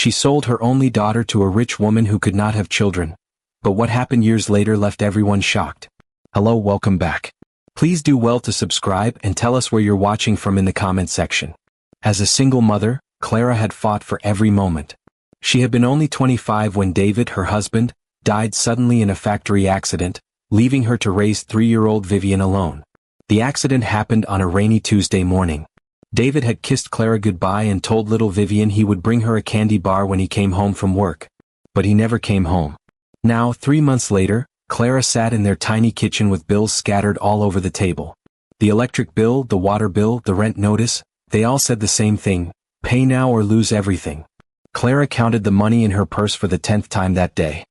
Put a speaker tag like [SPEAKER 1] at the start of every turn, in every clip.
[SPEAKER 1] She sold her only daughter to a rich woman who could not have children. But what happened years later left everyone shocked. Hello, welcome back. Please do well to subscribe and tell us where you're watching from in the comment section. As a single mother, Clara had fought for every moment. She had been only 25 when David, her husband, died suddenly in a factory accident, leaving her to raise 3-year-old Vivian alone. The accident happened on a rainy Tuesday morning. David had kissed Clara goodbye and told little Vivian he would bring her a candy bar when he came home from work. But he never came home. Now, 3 months later, Clara sat in their tiny kitchen with bills scattered all over the table. The electric bill, the water bill, the rent notice, they all said the same thing: pay now or lose everything. Clara counted the money in her purse for the 10th time that day.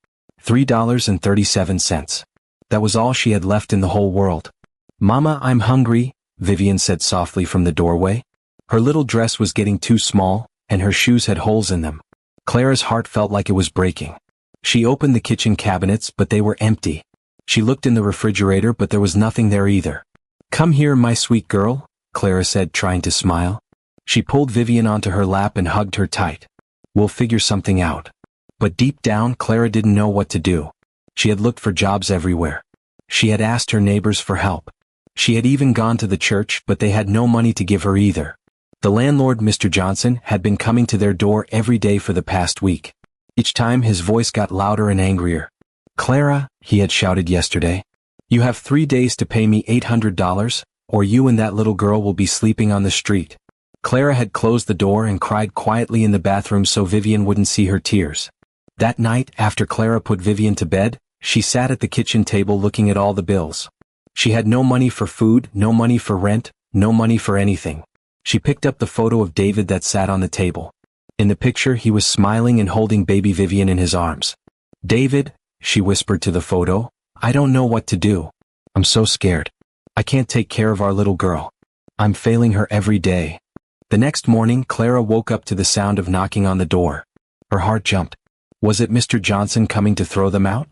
[SPEAKER 1] $3.37. That was all she had left in the whole world. "Mama, I'm hungry," Vivian said softly from the doorway. Her little dress was getting too small, and her shoes had holes in them. Clara's heart felt like it was breaking. She opened the kitchen cabinets, but they were empty. She looked in the refrigerator, but there was nothing there either. "Come here, my sweet girl," Clara said, trying to smile. She pulled Vivian onto her lap and hugged her tight. "We'll figure something out." But deep down, Clara didn't know what to do. She had looked for jobs everywhere. She had asked her neighbors for help. She had even gone to the church, but they had no money to give her either. The landlord, Mr. Johnson, had been coming to their door every day for the past week. Each time his voice got louder and angrier. "Clara," he had shouted yesterday, "you have 3 days to pay me $800, or you and that little girl will be sleeping on the street." Clara had closed the door and cried quietly in the bathroom so Vivian wouldn't see her tears. That night, after Clara put Vivian to bed, she sat at the kitchen table looking at all the bills. She had no money for food, no money for rent, no money for anything. She picked up the photo of David that sat on the table. In the picture, he was smiling and holding baby Vivian in his arms. "David," she whispered to the photo, "I don't know what to do. I'm so scared. I can't take care of our little girl. I'm failing her every day." The next morning, Clara woke up to the sound of knocking on the door. Her heart jumped. Was it Mr. Johnson coming to throw them out?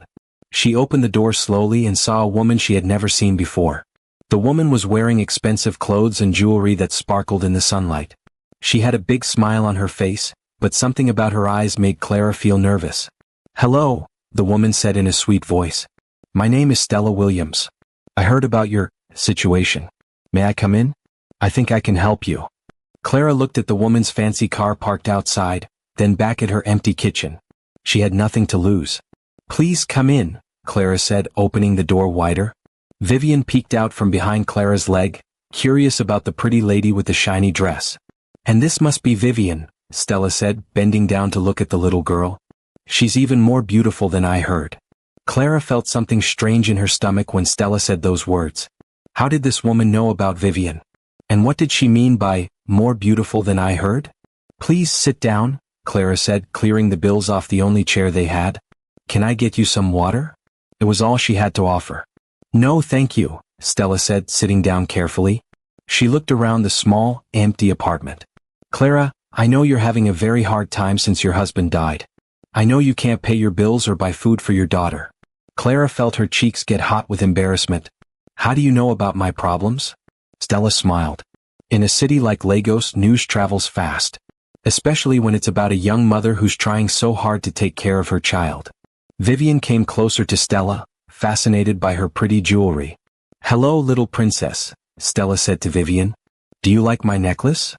[SPEAKER 1] She opened the door slowly and saw a woman she had never seen before. The woman was wearing expensive clothes and jewelry that sparkled in the sunlight. She had a big smile on her face, but something about her eyes made Clara feel nervous. "Hello," the woman said in a sweet voice. "My name is Stella Williams. I heard about your situation. May I come in? I think I can help you." Clara looked at the woman's fancy car parked outside, then back at her empty kitchen. She had nothing to lose. "Please come in," Clara said, opening the door wider. Vivian peeked out from behind Clara's leg, curious about the pretty lady with the shiny dress. "And this must be Vivian," Stella said, bending down to look at the little girl. "She's even more beautiful than I heard." Clara felt something strange in her stomach when Stella said those words. How did this woman know about Vivian? And what did she mean by, "more beautiful than I heard"? "Please sit down," Clara said, clearing the bills off the only chair they had. "Can I get you some water?" It was all she had to offer. "No, thank you," Stella said, sitting down carefully. She looked around the small, empty apartment. "Clara, I know you're having a very hard time since your husband died. I know you can't pay your bills or buy food for your daughter." Clara felt her cheeks get hot with embarrassment. "How do you know about my problems?" Stella smiled. In a city like Lagos, news travels fast. Especially when it's about a young mother who's trying so hard to take care of her child. Vivian came closer to Stella, fascinated by her pretty jewelry. "Hello, little princess," Stella said to Vivian. "Do you like my necklace?"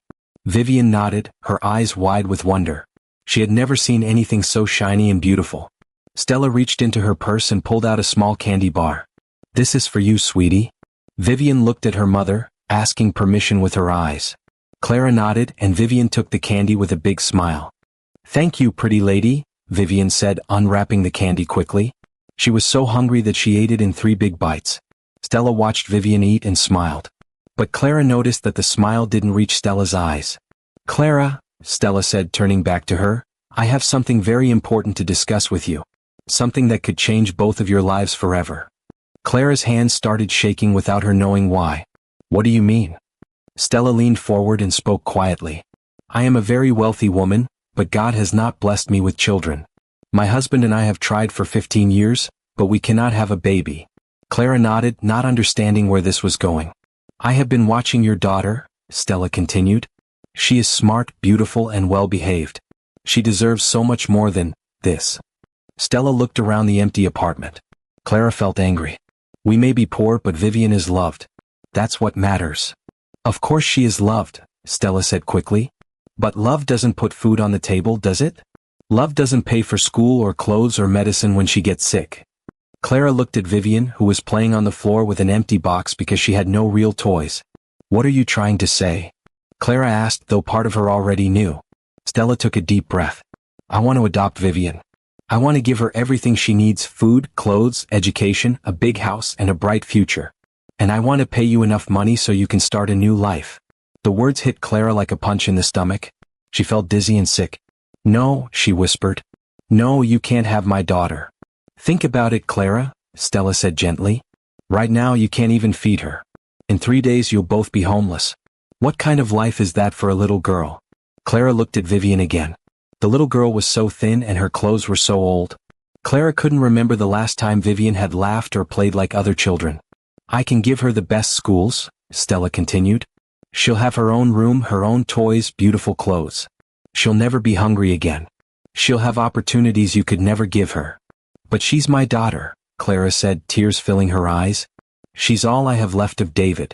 [SPEAKER 1] Vivian nodded, her eyes wide with wonder. She had never seen anything so shiny and beautiful. Stella reached into her purse and pulled out a small candy bar. "This is for you, sweetie." Vivian looked at her mother, asking permission with her eyes. Clara nodded, and Vivian took the candy with a big smile. "Thank you, pretty lady," Vivian said, unwrapping the candy quickly. She was so hungry that she ate it in 3 big bites. Stella watched Vivian eat and smiled. But Clara noticed that the smile didn't reach Stella's eyes. "Clara," Stella said, turning back to her, "I have something very important to discuss with you. Something that could change both of your lives forever." Clara's hands started shaking without her knowing why. "What do you mean?" Stella leaned forward and spoke quietly. "I am a very wealthy woman, but God has not blessed me with children. My husband and I have tried for 15 years, but we cannot have a baby." Clara nodded, not understanding where this was going. "I have been watching your daughter," Stella continued. "She is smart, beautiful, and well-behaved. She deserves so much more than this. Stella looked around the empty apartment. Clara felt angry. We may be poor, but Vivian is loved. That's what matters. Of course she is loved, Stella said quickly. But love doesn't put food on the table, does it? Love doesn't pay for school or clothes or medicine when she gets sick. Clara looked at Vivian, who was playing on the floor with an empty box because she had no real toys. What are you trying to say? Clara asked, though part of her already knew. Stella took a deep breath. I want to adopt Vivian. I want to give her everything she needs: food, clothes, education, a big house, and a bright future. And I want to pay you enough money so you can start a new life. The words hit Clara like a punch in the stomach. She felt dizzy and sick. No, she whispered. No, you can't have my daughter. Think about it, Clara, Stella said gently. Right now you can't even feed her. In 3 days you'll both be homeless. What kind of life is that for a little girl? Clara looked at Vivian again. The little girl was so thin and her clothes were so old. Clara couldn't remember the last time Vivian had laughed or played like other children. I can give her the best schools, Stella continued. She'll have her own room, her own toys, beautiful clothes. She'll never be hungry again. She'll have opportunities you could never give her. But she's my daughter, Clara said, tears filling her eyes. She's all I have left of David.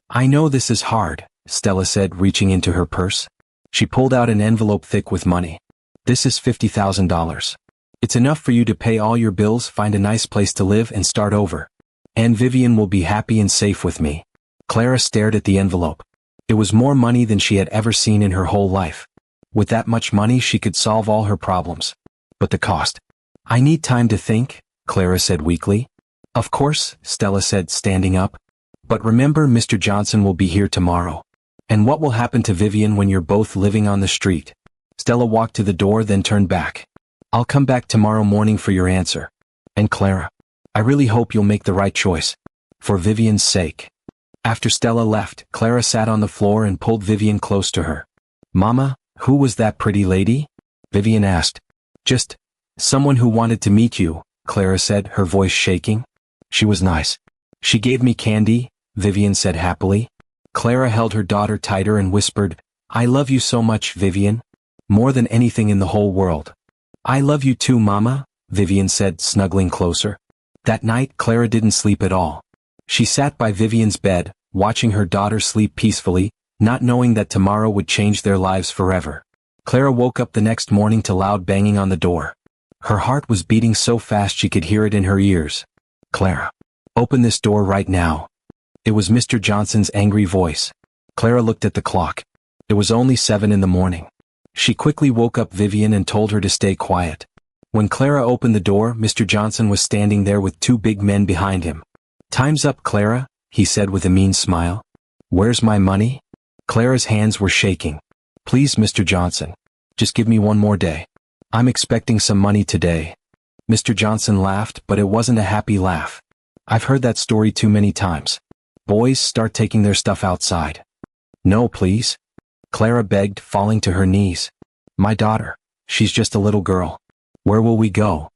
[SPEAKER 1] I know this is hard, Stella said, reaching into her purse. She pulled out an envelope thick with money. This is $50,000. It's enough for you to pay all your bills, find a nice place to live, and start over. And Vivian will be happy and safe with me. Clara stared at the envelope. It was more money than she had ever seen in her whole life. With that much money she could solve all her problems. But the cost. I need time to think, Clara said weakly. Of course, Stella said, standing up. But remember, Mr. Johnson will be here tomorrow. And what will happen to Vivian when you're both living on the street? Stella walked to the door, then turned back. I'll come back tomorrow morning for your answer. And Clara, I really hope you'll make the right choice. For Vivian's sake. After Stella left, Clara sat on the floor and pulled Vivian close to her. Mama, who was that pretty lady? Vivian asked. Just someone who wanted to meet you, Clara said, her voice shaking. She was nice. She gave me candy, Vivian said happily. Clara held her daughter tighter and whispered, I love you so much, Vivian. More than anything in the whole world. I love you too, Mama, Vivian said, snuggling closer. That night, Clara didn't sleep at all. She sat by Vivian's bed, watching her daughter sleep peacefully, not knowing that tomorrow would change their lives forever. Clara woke up the next morning to loud banging on the door. Her heart was beating so fast she could hear it in her ears. Clara, open this door right now. It was Mr. Johnson's angry voice. Clara looked at the clock. It was only 7 in the morning. She quickly woke up Vivian and told her to stay quiet. When Clara opened the door, Mr. Johnson was standing there with 2 big men behind him. Time's up, Clara, he said with a mean smile. Where's my money? Clara's hands were shaking. Please, Mr. Johnson. Just give me one more day. I'm expecting some money today. Mr. Johnson laughed, but it wasn't a happy laugh. I've heard that story too many times. Boys start taking their stuff outside. No, please. Clara begged, falling to her knees. My daughter. She's just a little girl. Where will we go?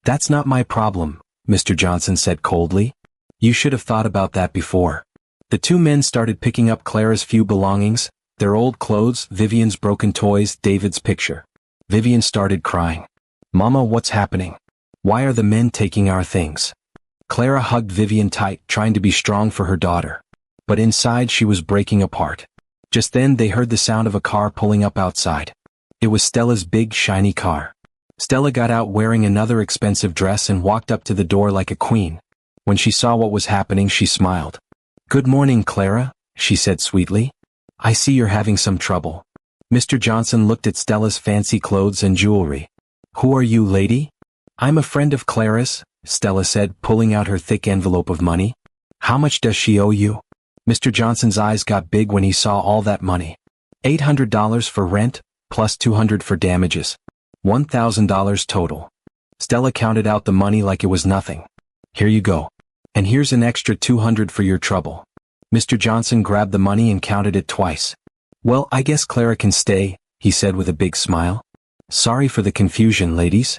[SPEAKER 1] That's not my problem, Mr. Johnson said coldly. You should have thought about that before. The 2 men started picking up Clara's few belongings, their old clothes, Vivian's broken toys, David's picture. Vivian started crying. Mama, what's happening? Why are the men taking our things? Clara hugged Vivian tight, trying to be strong for her daughter. But inside she was breaking apart. Just then they heard the sound of a car pulling up outside. It was Stella's big, shiny car. Stella got out wearing another expensive dress and walked up to the door like a queen. When she saw what was happening, she smiled. Good morning, Clara, she said sweetly. I see you're having some trouble. Mr. Johnson looked at Stella's fancy clothes and jewelry. Who are you, lady? I'm a friend of Clara's, Stella said, pulling out her thick envelope of money. How much does she owe you? Mr. Johnson's eyes got big when he saw all that money. $800 for rent, plus $200 for damages. $1,000 total. Stella counted out the money like it was nothing. Here you go. And here's an extra $200 for your trouble. Mr. Johnson grabbed the money and counted it twice. Well, I guess Clara can stay, he said with a big smile. Sorry for the confusion, ladies.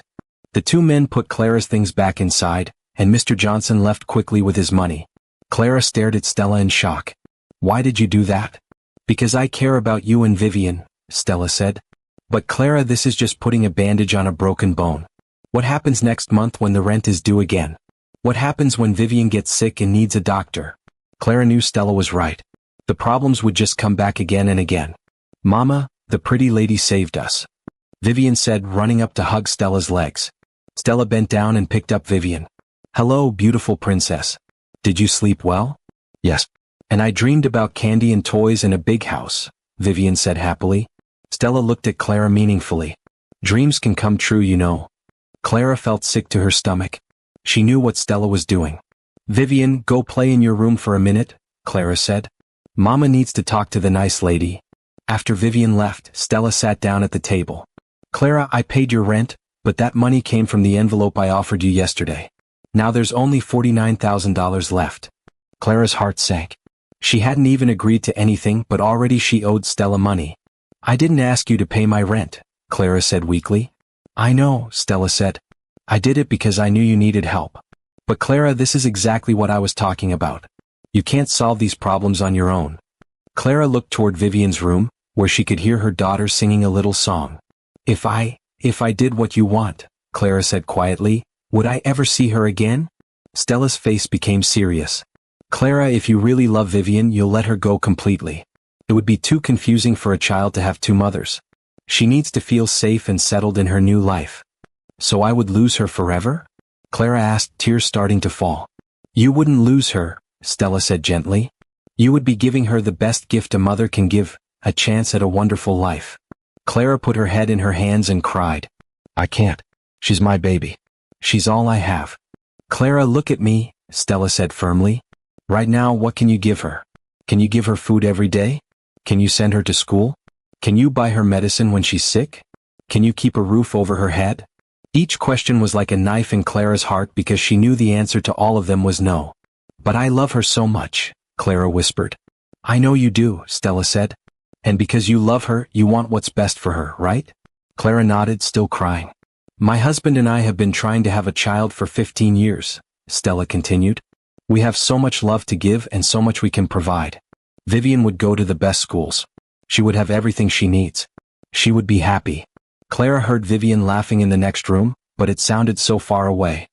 [SPEAKER 1] The 2 men put Clara's things back inside, and Mr. Johnson left quickly with his money. Clara stared at Stella in shock. Why did you do that? Because I care about you and Vivian, Stella said. But Clara, this is just putting a bandage on a broken bone. What happens next month when the rent is due again? What happens when Vivian gets sick and needs a doctor? Clara knew Stella was right. The problems would just come back again and again. Mama, the pretty lady saved us, Vivian said, running up to hug Stella's legs. Stella bent down and picked up Vivian. Hello, beautiful princess. Did you sleep well? Yes. And I dreamed about candy and toys and a big house, Vivian said happily. Stella looked at Clara meaningfully. Dreams can come true, you know. Clara felt sick to her stomach. She knew what Stella was doing. Vivian, go play in your room for a minute, Clara said. Mama needs to talk to the nice lady. After Vivian left, Stella sat down at the table. Clara, I paid your rent, but that money came from the envelope I offered you yesterday. Now there's only $49,000 left. Clara's heart sank. She hadn't even agreed to anything, but already she owed Stella money. I didn't ask you to pay my rent, Clara said weakly. I know, Stella said. I did it because I knew you needed help. But Clara, this is exactly what I was talking about. You can't solve these problems on your own. Clara looked toward Vivian's room, where she could hear her daughter singing a little song. If I did what you want, Clara said quietly, would I ever see her again? Stella's face became serious. Clara, if you really love Vivian, you'll let her go completely. It would be too confusing for a child to have two mothers. She needs to feel safe and settled in her new life. So I would lose her forever? Clara asked, tears starting to fall. You wouldn't lose her, Stella said gently. You would be giving her the best gift a mother can give, a chance at a wonderful life. Clara put her head in her hands and cried. I can't. She's my baby. She's all I have. Clara, look at me, Stella said firmly. Right now, what can you give her? Can you give her food every day? Can you send her to school? Can you buy her medicine when she's sick? Can you keep a roof over her head? Each question was like a knife in Clara's heart because she knew the answer to all of them was no. But I love her so much, Clara whispered. I know you do, Stella said. And because you love her, you want what's best for her, right? Clara nodded, still crying. My husband and I have been trying to have a child for 15 years, Stella continued. We have so much love to give and so much we can provide. Vivian would go to the best schools. She would have everything she needs. She would be happy. Clara heard Vivian laughing in the next room, but it sounded so far away.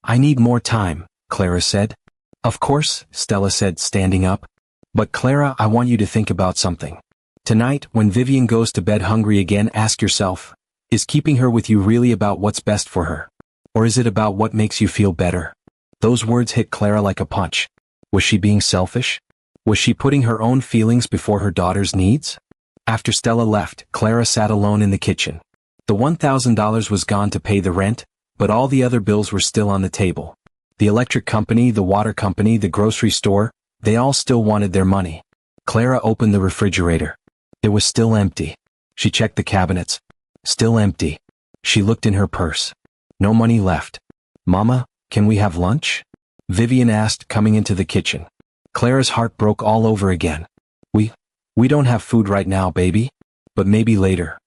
[SPEAKER 1] I need more time, Clara said. Of course, Stella said, standing up. But Clara, I want you to think about something. Tonight, when Vivian goes to bed hungry again, ask yourself, is keeping her with you really about what's best for her? Or is it about what makes you feel better? Those words hit Clara like a punch. Was she being selfish? Was she putting her own feelings before her daughter's needs? After Stella left, Clara sat alone in the kitchen. The $1,000 was gone to pay the rent, but all the other bills were still on the table. The electric company, the water company, the grocery store, they all still wanted their money. Clara opened the refrigerator. It was still empty. She checked the cabinets. Still empty. She looked in her purse. No money left. Mama, can we have lunch? Vivian asked, coming into the kitchen. Clara's heart broke all over again. We don't have food right now, baby. But maybe later.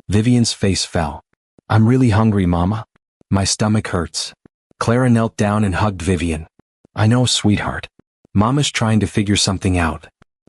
[SPEAKER 1] Vivian's face fell. I'm really hungry, Mama. My stomach hurts. Clara knelt down and hugged Vivian. I know, sweetheart. Mama's trying to figure something out.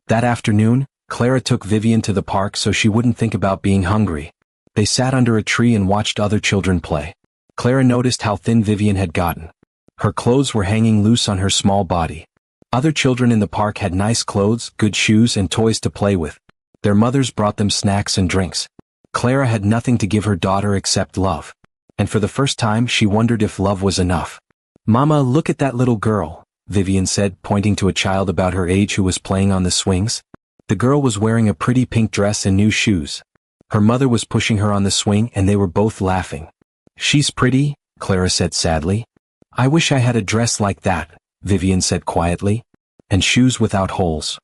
[SPEAKER 1] That afternoon, Clara took Vivian to the park so she wouldn't think about being hungry. They sat under a tree and watched other children play. Clara noticed how thin Vivian had gotten. Her clothes were hanging loose on her small body. Other children in the park had nice clothes, good shoes, and toys to play with. Their mothers brought them snacks and drinks. Clara had nothing to give her daughter except love. And for the first time, she wondered if love was enough. Mama, look at that little girl, Vivian said, pointing to a child about her age who was playing on the swings. The girl was wearing a pretty pink dress and new shoes. Her mother was pushing her on the swing and they were both laughing. She's pretty, Clara said sadly. I wish I had a dress like that, Vivian said quietly. And shoes without holes.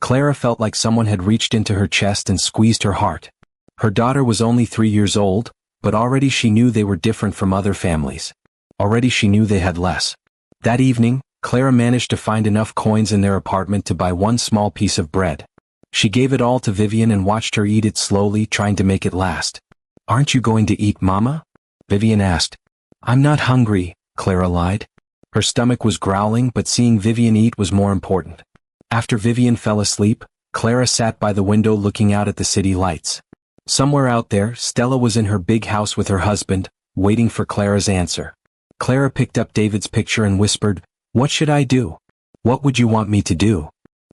[SPEAKER 1] Clara felt like someone had reached into her chest and squeezed her heart. Her daughter was only 3 years old, but already she knew they were different from other families. Already she knew they had less. That evening, Clara managed to find enough coins in their apartment to buy one small piece of bread. She gave it all to Vivian and watched her eat it slowly, trying to make it last. Aren't you going to eat, Mama? Vivian asked. I'm not hungry, Clara lied. Her stomach was growling, but seeing Vivian eat was more important. After Vivian fell asleep, Clara sat by the window looking out at the city lights. Somewhere out there, Stella was in her big house with her husband, waiting for Clara's answer. Clara picked up David's picture and whispered, "What should I do? What would you want me to do?"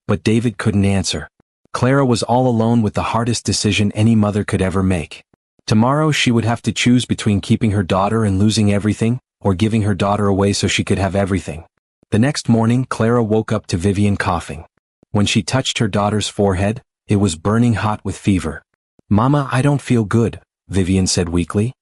[SPEAKER 1] But David couldn't answer. Clara was all alone with the hardest decision any mother could ever make. Tomorrow she would have to choose between keeping her daughter and losing everything, or giving her daughter away so she could have everything. The next morning, Clara woke up to Vivian coughing. When she touched her daughter's forehead, it was burning hot with fever. "Mama, I don't feel good," Vivian said weakly.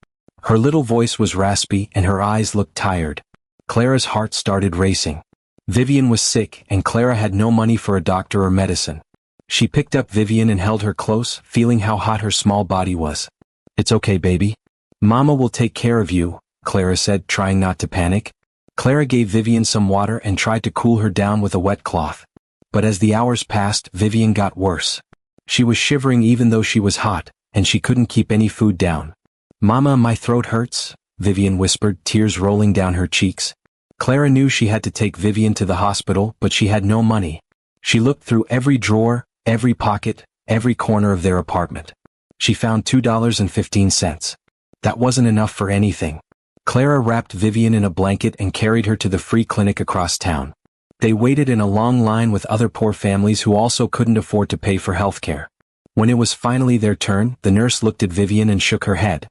[SPEAKER 1] Her little voice was raspy and her eyes looked tired. Clara's heart started racing. Vivian was sick and Clara had no money for a doctor or medicine. She picked up Vivian and held her close, feeling how hot her small body was. "It's okay, baby. Mama will take care of you," Clara said, trying not to panic. Clara gave Vivian some water and tried to cool her down with a wet cloth. But as the hours passed, Vivian got worse. She was shivering even though she was hot, and she couldn't keep any food down. "Mama, my throat hurts," Vivian whispered, tears rolling down her cheeks. Clara knew she had to take Vivian to the hospital, but she had no money. She looked through every drawer, every pocket, every corner of their apartment. She found $2.15. That wasn't enough for anything. Clara wrapped Vivian in a blanket and carried her to the free clinic across town. They waited in a long line with other poor families who also couldn't afford to pay for healthcare. When it was finally their turn, the nurse looked at Vivian and shook her head.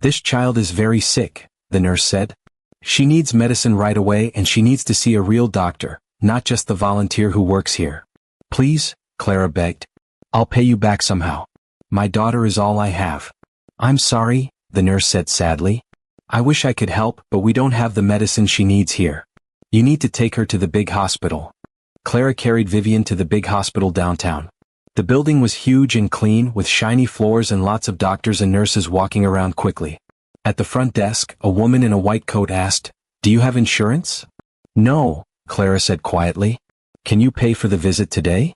[SPEAKER 1] "This child is very sick," the nurse said. "She needs medicine right away and she needs to see a real doctor, not just the volunteer who works here. Please," Clara begged. "I'll pay you back somehow. My daughter is all I have." "I'm sorry," the nurse said sadly. "I wish I could help, but we don't have the medicine she needs here. You need to take her to the big hospital." Clara carried Vivian to the big hospital downtown. The building was huge and clean, with shiny floors and lots of doctors and nurses walking around quickly. At the front desk, a woman in a white coat asked, "Do you have insurance?" "No," Clara said quietly. "Can you pay for the visit today?"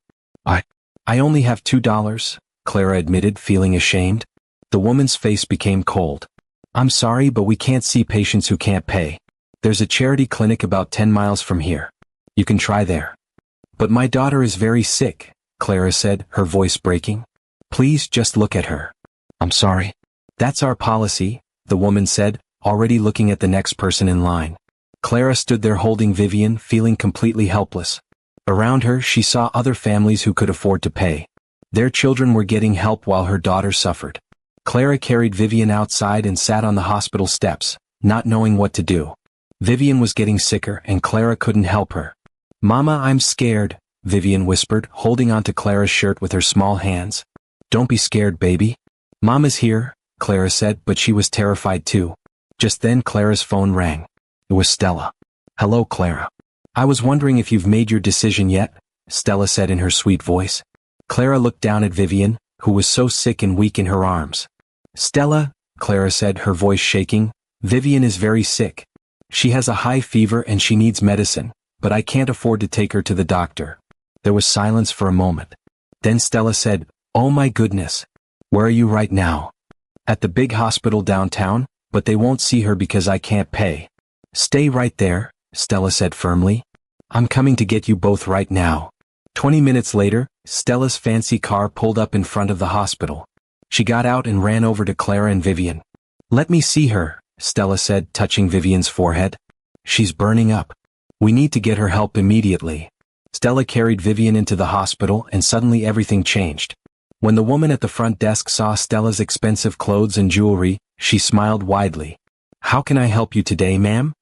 [SPEAKER 1] I only have $2, Clara admitted, feeling ashamed. The woman's face became cold. "I'm sorry, but we can't see patients who can't pay. There's a charity clinic about 10 miles from here. You can try there." "But my daughter is very sick," Clara said, her voice breaking. "Please just look at her." "I'm sorry." "That's our policy," the woman said, already looking at the next person in line. Clara stood there holding Vivian, feeling completely helpless. Around her, she saw other families who could afford to pay. Their children were getting help while her daughter suffered. Clara carried Vivian outside and sat on the hospital steps, not knowing what to do. Vivian was getting sicker and Clara couldn't help her. "Mama, I'm scared," Vivian whispered, holding onto Clara's shirt with her small hands. "Don't be scared, baby. Mama's here," Clara said, but she was terrified too. Just then Clara's phone rang. It was Stella. "Hello, Clara. I was wondering if you've made your decision yet," Stella said in her sweet voice. Clara looked down at Vivian, who was so sick and weak in her arms. "Stella," Clara said, her voice shaking, "Vivian is very sick. She has a high fever and she needs medicine, but I can't afford to take her to the doctor." There was silence for a moment. Then Stella said, "Oh my goodness. Where are you right now?" "At the big hospital downtown, but they won't see her because I can't pay." "Stay right there," Stella said firmly. "I'm coming to get you both right now." 20 minutes later, Stella's fancy car pulled up in front of the hospital. She got out and ran over to Clara and Vivian. "Let me see her," Stella said, touching Vivian's forehead. "She's burning up. We need to get her help immediately." Stella carried Vivian into the hospital and suddenly everything changed. When the woman at the front desk saw Stella's expensive clothes and jewelry, she smiled widely. "How can I help you today, ma'am?"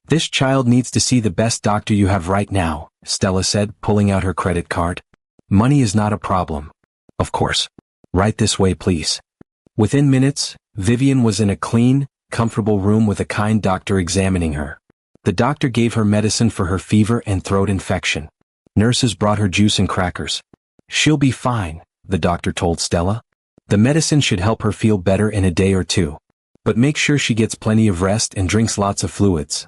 [SPEAKER 1] "This child needs to see the best doctor you have right now," Stella said, pulling out her credit card. "Money is not a problem." "Of course. Right this way, please." Within minutes, Vivian was in a clean, comfortable room with a kind doctor examining her. The doctor gave her medicine for her fever and throat infection. Nurses brought her juice and crackers. "She'll be fine," the doctor told Stella. "The medicine should help her feel better in a day or two. But make sure she gets plenty of rest and drinks lots of fluids."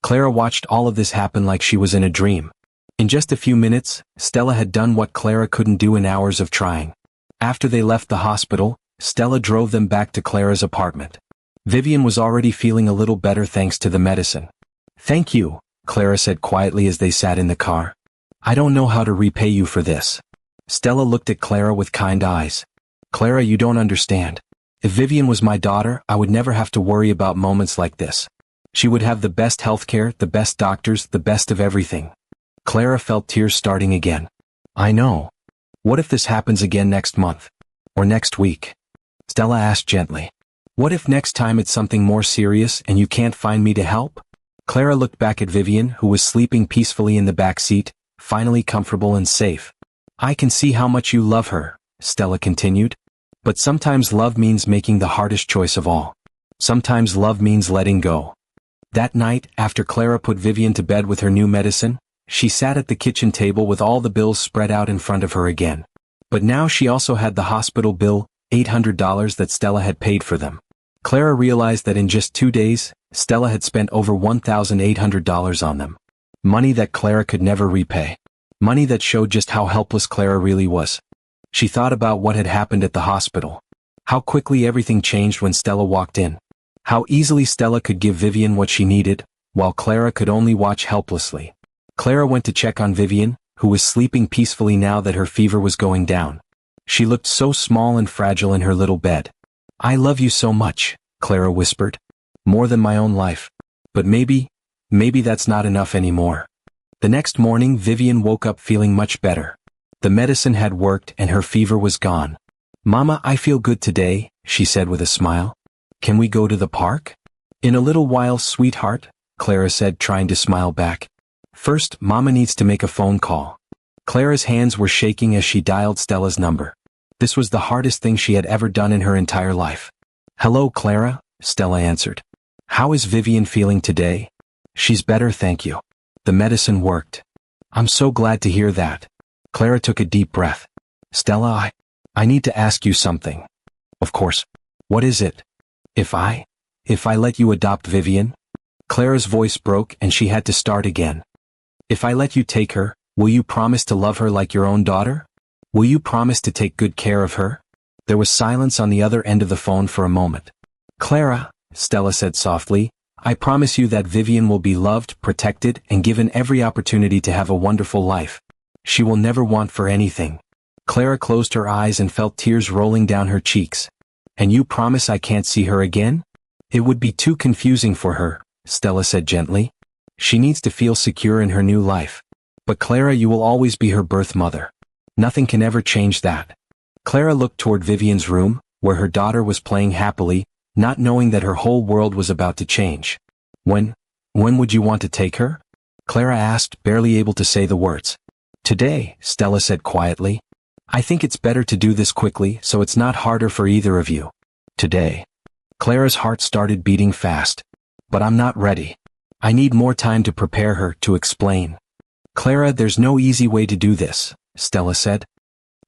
[SPEAKER 1] Clara watched all of this happen like she was in a dream. In just a few minutes, Stella had done what Clara couldn't do in hours of trying. After they left the hospital, Stella drove them back to Clara's apartment. Vivian was already feeling a little better thanks to the medicine. "Thank you," Clara said quietly as they sat in the car. "I don't know how to repay you for this." Stella looked at Clara with kind eyes. "Clara, you don't understand. If Vivian was my daughter, I would never have to worry about moments like this. She would have the best healthcare, the best doctors, the best of everything. Clara felt tears starting again. I know. What if this happens again next month? Or next week? Stella asked gently. What if next time it's something more serious and you can't find me to help? Clara looked back at Vivian, who was sleeping peacefully in the back seat, finally comfortable and safe. I can see how much you love her, Stella continued. But sometimes love means making the hardest choice of all. Sometimes love means letting go. That night, after Clara put Vivian to bed with her new medicine, she sat at the kitchen table with all the bills spread out in front of her again. But now she also had the hospital bill, $800 that Stella had paid for them. Clara realized that in just 2 days, Stella had spent over $1,800 on them. Money that Clara could never repay. Money that showed just how helpless Clara really was. She thought about what had happened at the hospital. How quickly everything changed when Stella walked in. How easily Stella could give Vivian what she needed, while Clara could only watch helplessly. Clara went to check on Vivian, who was sleeping peacefully now that her fever was going down. She looked so small and fragile in her little bed. I love you so much, Clara whispered. More than my own life. But maybe that's not enough anymore. The next morning Vivian woke up feeling much better. The medicine had worked and her fever was gone. Mama, I feel good today, she said with a smile. Can we go to the park? In a little while, sweetheart, Clara said, trying to smile back. First, Mama needs to make a phone call. Clara's hands were shaking as she dialed Stella's number. This was the hardest thing she had ever done in her entire life. Hello, Clara, Stella answered. How is Vivian feeling today? She's better, thank you. The medicine worked. I'm so glad to hear that. Clara took a deep breath. Stella, I need to ask you something. Of course. What is it? If I let you adopt Vivian? Clara's voice broke and she had to start again. If I let you take her, will you promise to love her like your own daughter? Will you promise to take good care of her? There was silence on the other end of the phone for a moment. Clara, Stella said softly, I promise you that Vivian will be loved, protected, and given every opportunity to have a wonderful life. She will never want for anything. Clara closed her eyes and felt tears rolling down her cheeks. And you promise I can't see her again? It would be too confusing for her, Stella said gently. She needs to feel secure in her new life. But Clara, you will always be her birth mother. Nothing can ever change that. Clara looked toward Vivian's room, where her daughter was playing happily, not knowing that her whole world was about to change. When would you want to take her? Clara asked, barely able to say the words. Today, Stella said quietly. I think it's better to do this quickly so it's not harder for either of you. Today. Clara's heart started beating fast. But I'm not ready. I need more time to prepare her, to explain. Clara, there's no easy way to do this, Stella said.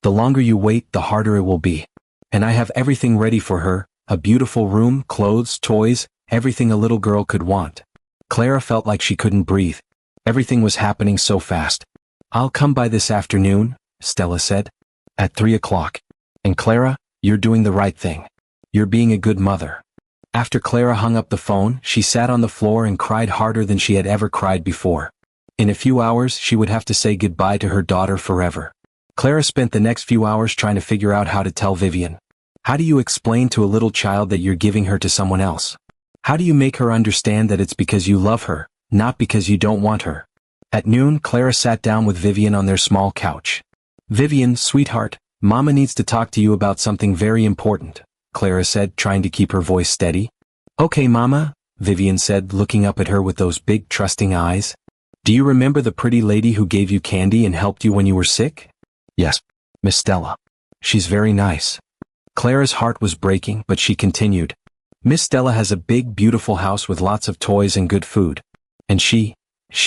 [SPEAKER 1] The longer you wait, the harder it will be. And I have everything ready for her, a beautiful room, clothes, toys, everything a little girl could want. Clara felt like she couldn't breathe. Everything was happening so fast. I'll come by this afternoon, Stella said. At 3 o'clock. And Clara, you're doing the right thing. You're being a good mother. After Clara hung up the phone, she sat on the floor and cried harder than she had ever cried before. In a few hours, she would have to say goodbye to her daughter forever. Clara spent the next few hours trying to figure out how to tell Vivian. How do you explain to a little child that you're giving her to someone else? How do you make her understand that it's because you love her, not because you don't want her? At noon, Clara sat down with Vivian on their small couch. Vivian, sweetheart, Mama needs to talk to you about something very important, Clara said, trying to keep her voice steady. Okay, Mama, Vivian said, looking up at her with those big, trusting eyes. Do you remember the pretty lady who gave you candy and helped you when you were sick? Yes, Miss Stella. She's very nice. Clara's heart was breaking, but she continued. Miss Stella has a big, beautiful house with lots of toys and good food. And she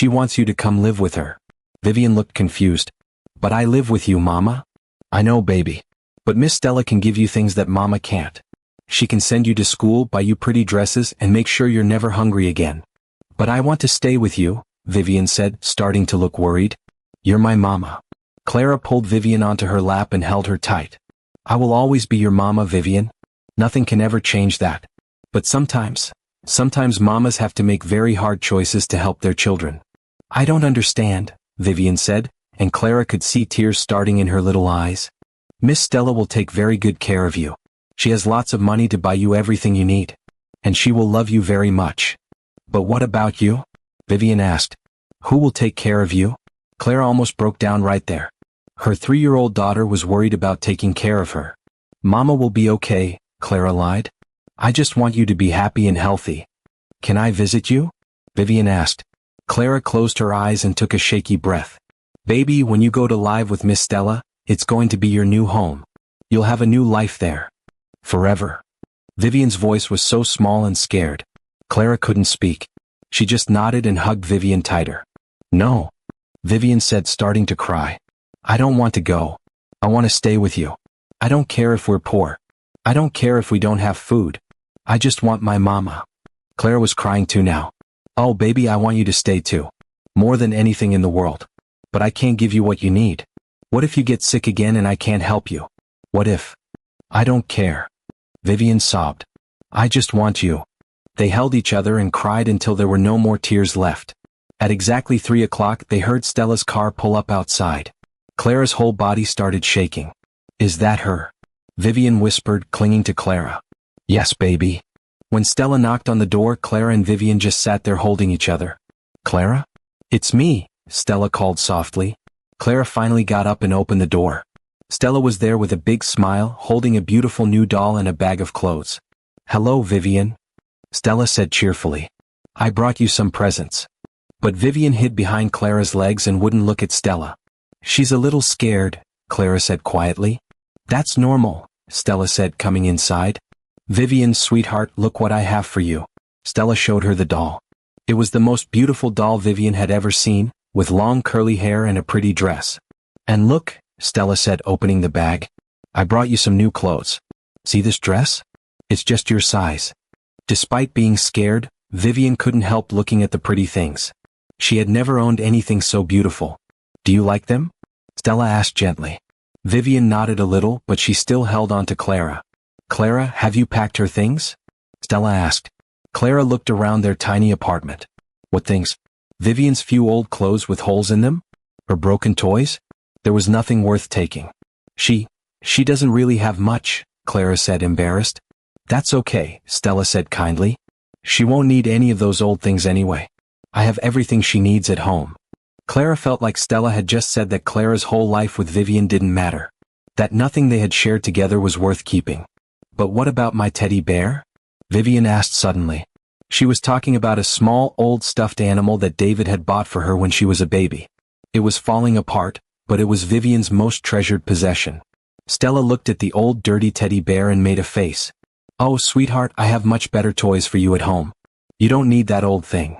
[SPEAKER 1] wants you to come live with her. Vivian looked confused. But I live with you, Mama. I know, baby. But Miss Stella can give you things that Mama can't. She can send you to school, buy you pretty dresses, and make sure you're never hungry again. But I want to stay with you, Vivian said, starting to look worried. You're my Mama. Clara pulled Vivian onto her lap and held her tight. I will always be your Mama, Vivian. Nothing can ever change that. But sometimes mamas have to make very hard choices to help their children. I don't understand, Vivian said, and Clara could see tears starting in her little eyes. Miss Stella will take very good care of you. She has lots of money to buy you everything you need. And she will love you very much. But what about you? Vivian asked. Who will take care of you? Clara almost broke down right there. Her 3-year-old daughter was worried about taking care of her. Mama will be okay, Clara lied. I just want you to be happy and healthy. Can I visit you? Vivian asked. Clara closed her eyes and took a shaky breath. Baby, when you go to live with Miss Stella, it's going to be your new home. You'll have a new life there. Forever. Vivian's voice was so small and scared. Clara couldn't speak. She just nodded and hugged Vivian tighter. No. Vivian said, starting to cry. I don't want to go. I want to stay with you. I don't care if we're poor. I don't care if we don't have food. I just want my mama. Clara was crying too now. Oh baby, I want you to stay too. More than anything in the world. But I can't give you what you need. What if you get sick again and I can't help you? What if? I don't care. Vivian sobbed. I just want you. They held each other and cried until there were no more tears left. At exactly 3 o'clock they heard Stella's car pull up outside. Clara's whole body started shaking. Is that her? Vivian whispered, clinging to Clara. Yes, baby. When Stella knocked on the door, Clara and Vivian just sat there holding each other. Clara? It's me, Stella called softly. Clara finally got up and opened the door. Stella was there with a big smile, holding a beautiful new doll and a bag of clothes. Hello, Vivian. Stella said cheerfully. I brought you some presents. But Vivian hid behind Clara's legs and wouldn't look at Stella. She's a little scared, Clara said quietly. That's normal, Stella said, coming inside. Vivian, sweetheart, look what I have for you. Stella showed her the doll. It was the most beautiful doll Vivian had ever seen, with long curly hair and a pretty dress. And look, Stella said, opening the bag. I brought you some new clothes. See this dress? It's just your size. Despite being scared, Vivian couldn't help looking at the pretty things. She had never owned anything so beautiful. Do you like them? Stella asked gently. Vivian nodded a little, but she still held on to Clara. Clara, have you packed her things? Stella asked. Clara looked around their tiny apartment. What things? Vivian's few old clothes with holes in them? Or broken toys? There was nothing worth taking. She doesn't really have much, Clara said, embarrassed. That's okay, Stella said kindly. She won't need any of those old things anyway. I have everything she needs at home. Clara felt like Stella had just said that Clara's whole life with Vivian didn't matter. That nothing they had shared together was worth keeping. But what about my teddy bear? Vivian asked suddenly. She was talking about a small, old stuffed animal that David had bought for her when she was a baby. It was falling apart, but it was Vivian's most treasured possession. Stella looked at the old dirty teddy bear and made a face. Oh, sweetheart, I have much better toys for you at home. You don't need that old thing.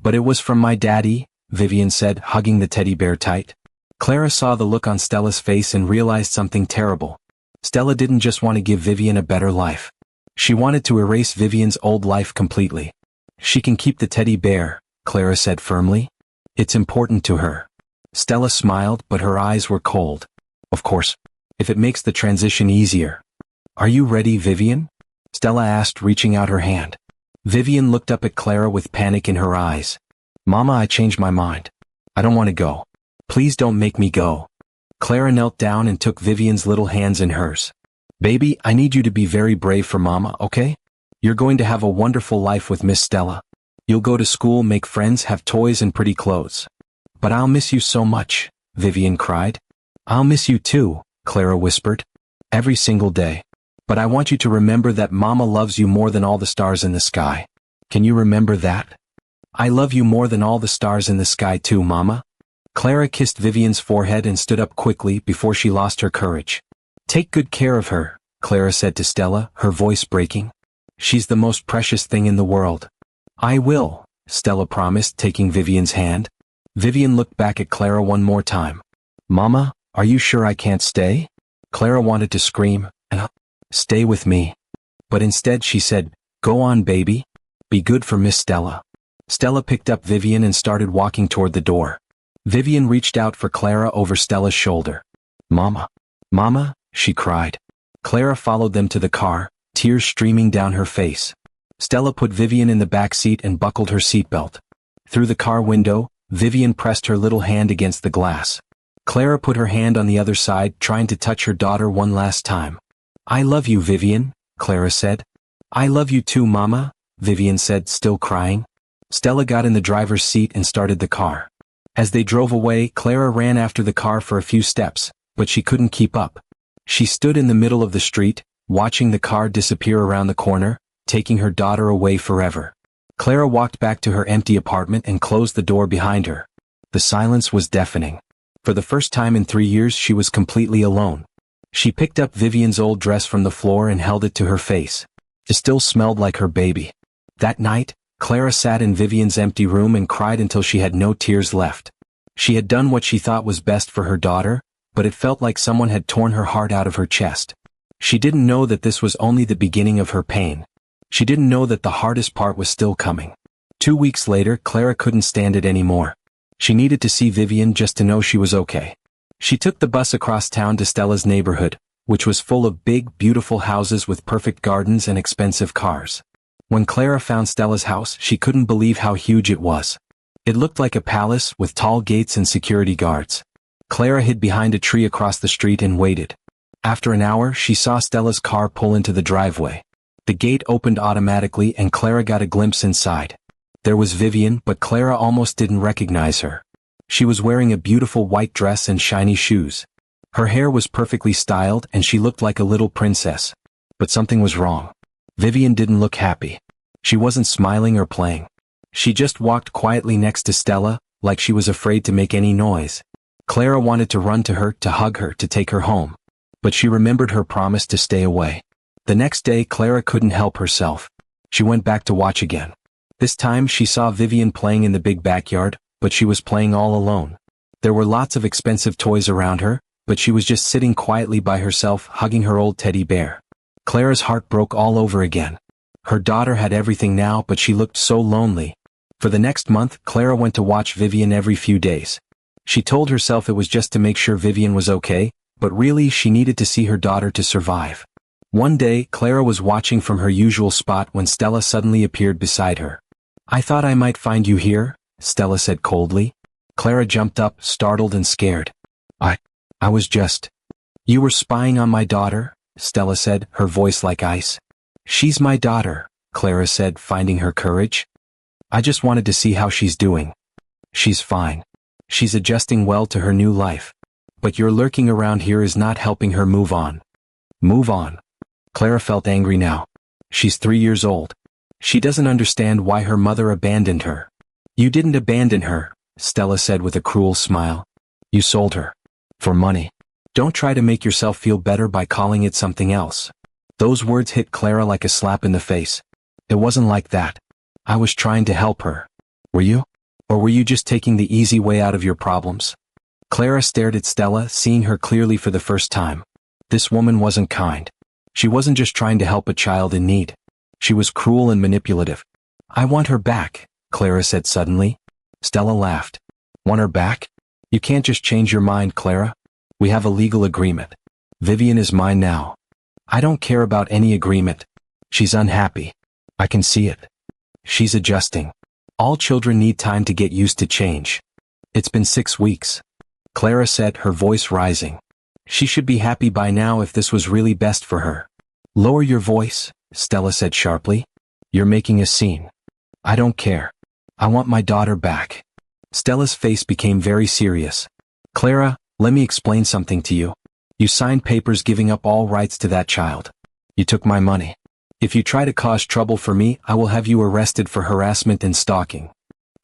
[SPEAKER 1] But it was from my daddy, Vivian said, hugging the teddy bear tight. Clara saw the look on Stella's face and realized something terrible. Stella didn't just want to give Vivian a better life. She wanted to erase Vivian's old life completely. She can keep the teddy bear, Clara said firmly. It's important to her. Stella smiled, but her eyes were cold. Of course, if it makes the transition easier. Are you ready, Vivian? Stella asked, reaching out her hand. Vivian looked up at Clara with panic in her eyes. Mama, I changed my mind. I don't want to go. Please don't make me go. Clara knelt down and took Vivian's little hands in hers. Baby, I need you to be very brave for Mama, okay? You're going to have a wonderful life with Miss Stella. You'll go to school, make friends, have toys and pretty clothes. But I'll miss you so much, Vivian cried. I'll miss you too, Clara whispered. Every single day. But I want you to remember that Mama loves you more than all the stars in the sky. Can you remember that? I love you more than all the stars in the sky too, Mama. Clara kissed Vivian's forehead and stood up quickly before she lost her courage. Take good care of her, Clara said to Stella, her voice breaking. She's the most precious thing in the world. I will, Stella promised, taking Vivian's hand. Vivian looked back at Clara one more time. Mama, are you sure I can't stay? Clara wanted to scream, stay with me. But instead she said, go on, baby. Be good for Miss Stella. Stella picked up Vivian and started walking toward the door. Vivian reached out for Clara over Stella's shoulder. Mama. Mama, she cried. Clara followed them to the car, tears streaming down her face. Stella put Vivian in the back seat and buckled her seatbelt. Through the car window, Vivian pressed her little hand against the glass. Clara put her hand on the other side, trying to touch her daughter one last time. I love you, Vivian, Clara said. I love you too, Mama, Vivian said, still crying. Stella got in the driver's seat and started the car. As they drove away, Clara ran after the car for a few steps, but she couldn't keep up. She stood in the middle of the street, watching the car disappear around the corner, taking her daughter away forever. Clara walked back to her empty apartment and closed the door behind her. The silence was deafening. For the first time in 3 years she was completely alone. She picked up Vivian's old dress from the floor and held it to her face. It still smelled like her baby. That night, Clara sat in Vivian's empty room and cried until she had no tears left. She had done what she thought was best for her daughter, but it felt like someone had torn her heart out of her chest. She didn't know that this was only the beginning of her pain. She didn't know that the hardest part was still coming. 2 weeks later, Clara couldn't stand it anymore. She needed to see Vivian just to know she was okay. She took the bus across town to Stella's neighborhood, which was full of big, beautiful houses with perfect gardens and expensive cars. When Clara found Stella's house, she couldn't believe how huge it was. It looked like a palace with tall gates and security guards. Clara hid behind a tree across the street and waited. After an hour, she saw Stella's car pull into the driveway. The gate opened automatically and Clara got a glimpse inside. There was Vivian, but Clara almost didn't recognize her. She was wearing a beautiful white dress and shiny shoes. Her hair was perfectly styled and she looked like a little princess. But something was wrong. Vivian didn't look happy. She wasn't smiling or playing. She just walked quietly next to Stella, like she was afraid to make any noise. Clara wanted to run to her, to hug her, to take her home. But she remembered her promise to stay away. The next day, Clara couldn't help herself. She went back to watch again. This time she saw Vivian playing in the big backyard, but she was playing all alone. There were lots of expensive toys around her, but she was just sitting quietly by herself, hugging her old teddy bear. Clara's heart broke all over again. Her daughter had everything now, but she looked so lonely. For the next month, Clara went to watch Vivian every few days. She told herself it was just to make sure Vivian was okay, but really she needed to see her daughter to survive. One day, Clara was watching from her usual spot when Stella suddenly appeared beside her. I thought I might find you here, Stella said coldly. Clara jumped up, startled and scared. I was just... You were spying on my daughter? Stella said, her voice like ice. She's my daughter, Clara said, finding her courage. I just wanted to see how she's doing. She's fine. She's adjusting well to her new life. But your lurking around here is not helping her move on. Move on. Clara felt angry now. She's 3 years old. She doesn't understand why her mother abandoned her. You didn't abandon her, Stella said with a cruel smile. You sold her. For money. Don't try to make yourself feel better by calling it something else. Those words hit Clara like a slap in the face. It wasn't like that. I was trying to help her. Were you? Or were you just taking the easy way out of your problems? Clara stared at Stella, seeing her clearly for the first time. This woman wasn't kind. She wasn't just trying to help a child in need. She was cruel and manipulative. I want her back, Clara said suddenly. Stella laughed. Want her back? You can't just change your mind, Clara. We have a legal agreement. Vivian is mine now. I don't care about any agreement. She's unhappy. I can see it. She's adjusting. All children need time to get used to change. It's been 6 weeks. Clara said, her voice rising. She should be happy by now if this was really best for her. Lower your voice, Stella said sharply. You're making a scene. I don't care. I want my daughter back. Stella's face became very serious. Clara, let me explain something to you. You signed papers giving up all rights to that child. You took my money. If you try to cause trouble for me, I will have you arrested for harassment and stalking.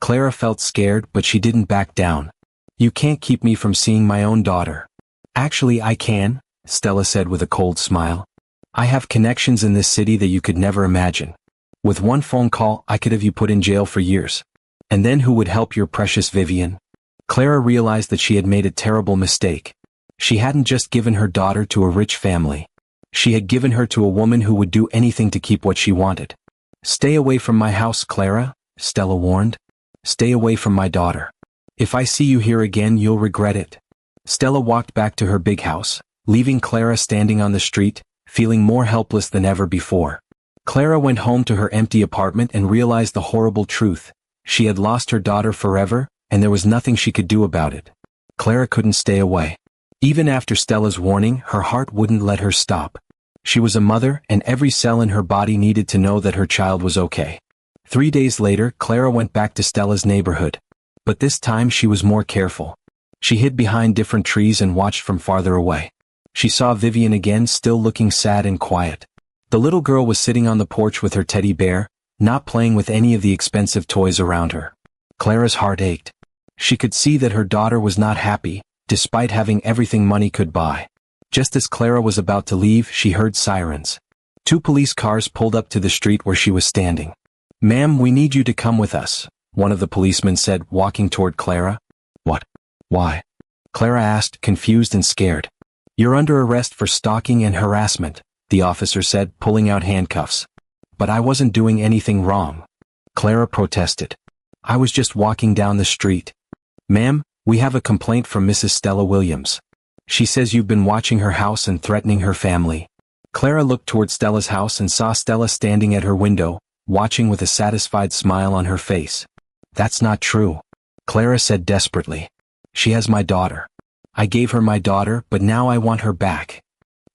[SPEAKER 1] Clara felt scared, but she didn't back down. You can't keep me from seeing my own daughter. Actually, I can, Stella said with a cold smile. I have connections in this city that you could never imagine. With one phone call, I could have you put in jail for years. And then who would help your precious Vivian? Clara realized that she had made a terrible mistake. She hadn't just given her daughter to a rich family. She had given her to a woman who would do anything to keep what she wanted. Stay away from my house, Clara, Stella warned. Stay away from my daughter. If I see you here again, you'll regret it. Stella walked back to her big house, leaving Clara standing on the street, feeling more helpless than ever before. Clara went home to her empty apartment and realized the horrible truth. She had lost her daughter forever, and there was nothing she could do about it. Clara couldn't stay away. Even after Stella's warning, her heart wouldn't let her stop. She was a mother, and every cell in her body needed to know that her child was okay. 3 days later, Clara went back to Stella's neighborhood. But this time she was more careful. She hid behind different trees and watched from farther away. She saw Vivian again, still looking sad and quiet. The little girl was sitting on the porch with her teddy bear, not playing with any of the expensive toys around her. Clara's heart ached. She could see that her daughter was not happy, despite having everything money could buy. Just as Clara was about to leave, she heard sirens. 2 police cars pulled up to the street where she was standing. "Ma'am, we need you to come with us," one of the policemen said, walking toward Clara. "What? Why?" Clara asked, confused and scared. "You're under arrest for stalking and harassment," the officer said, pulling out handcuffs. "But I wasn't doing anything wrong," Clara protested. "I was just walking down the street." "Ma'am, we have a complaint from Mrs. Stella Williams. She says you've been watching her house and threatening her family." Clara looked toward Stella's house and saw Stella standing at her window, watching with a satisfied smile on her face. "That's not true," Clara said desperately. "She has my daughter. I gave her my daughter, but now I want her back."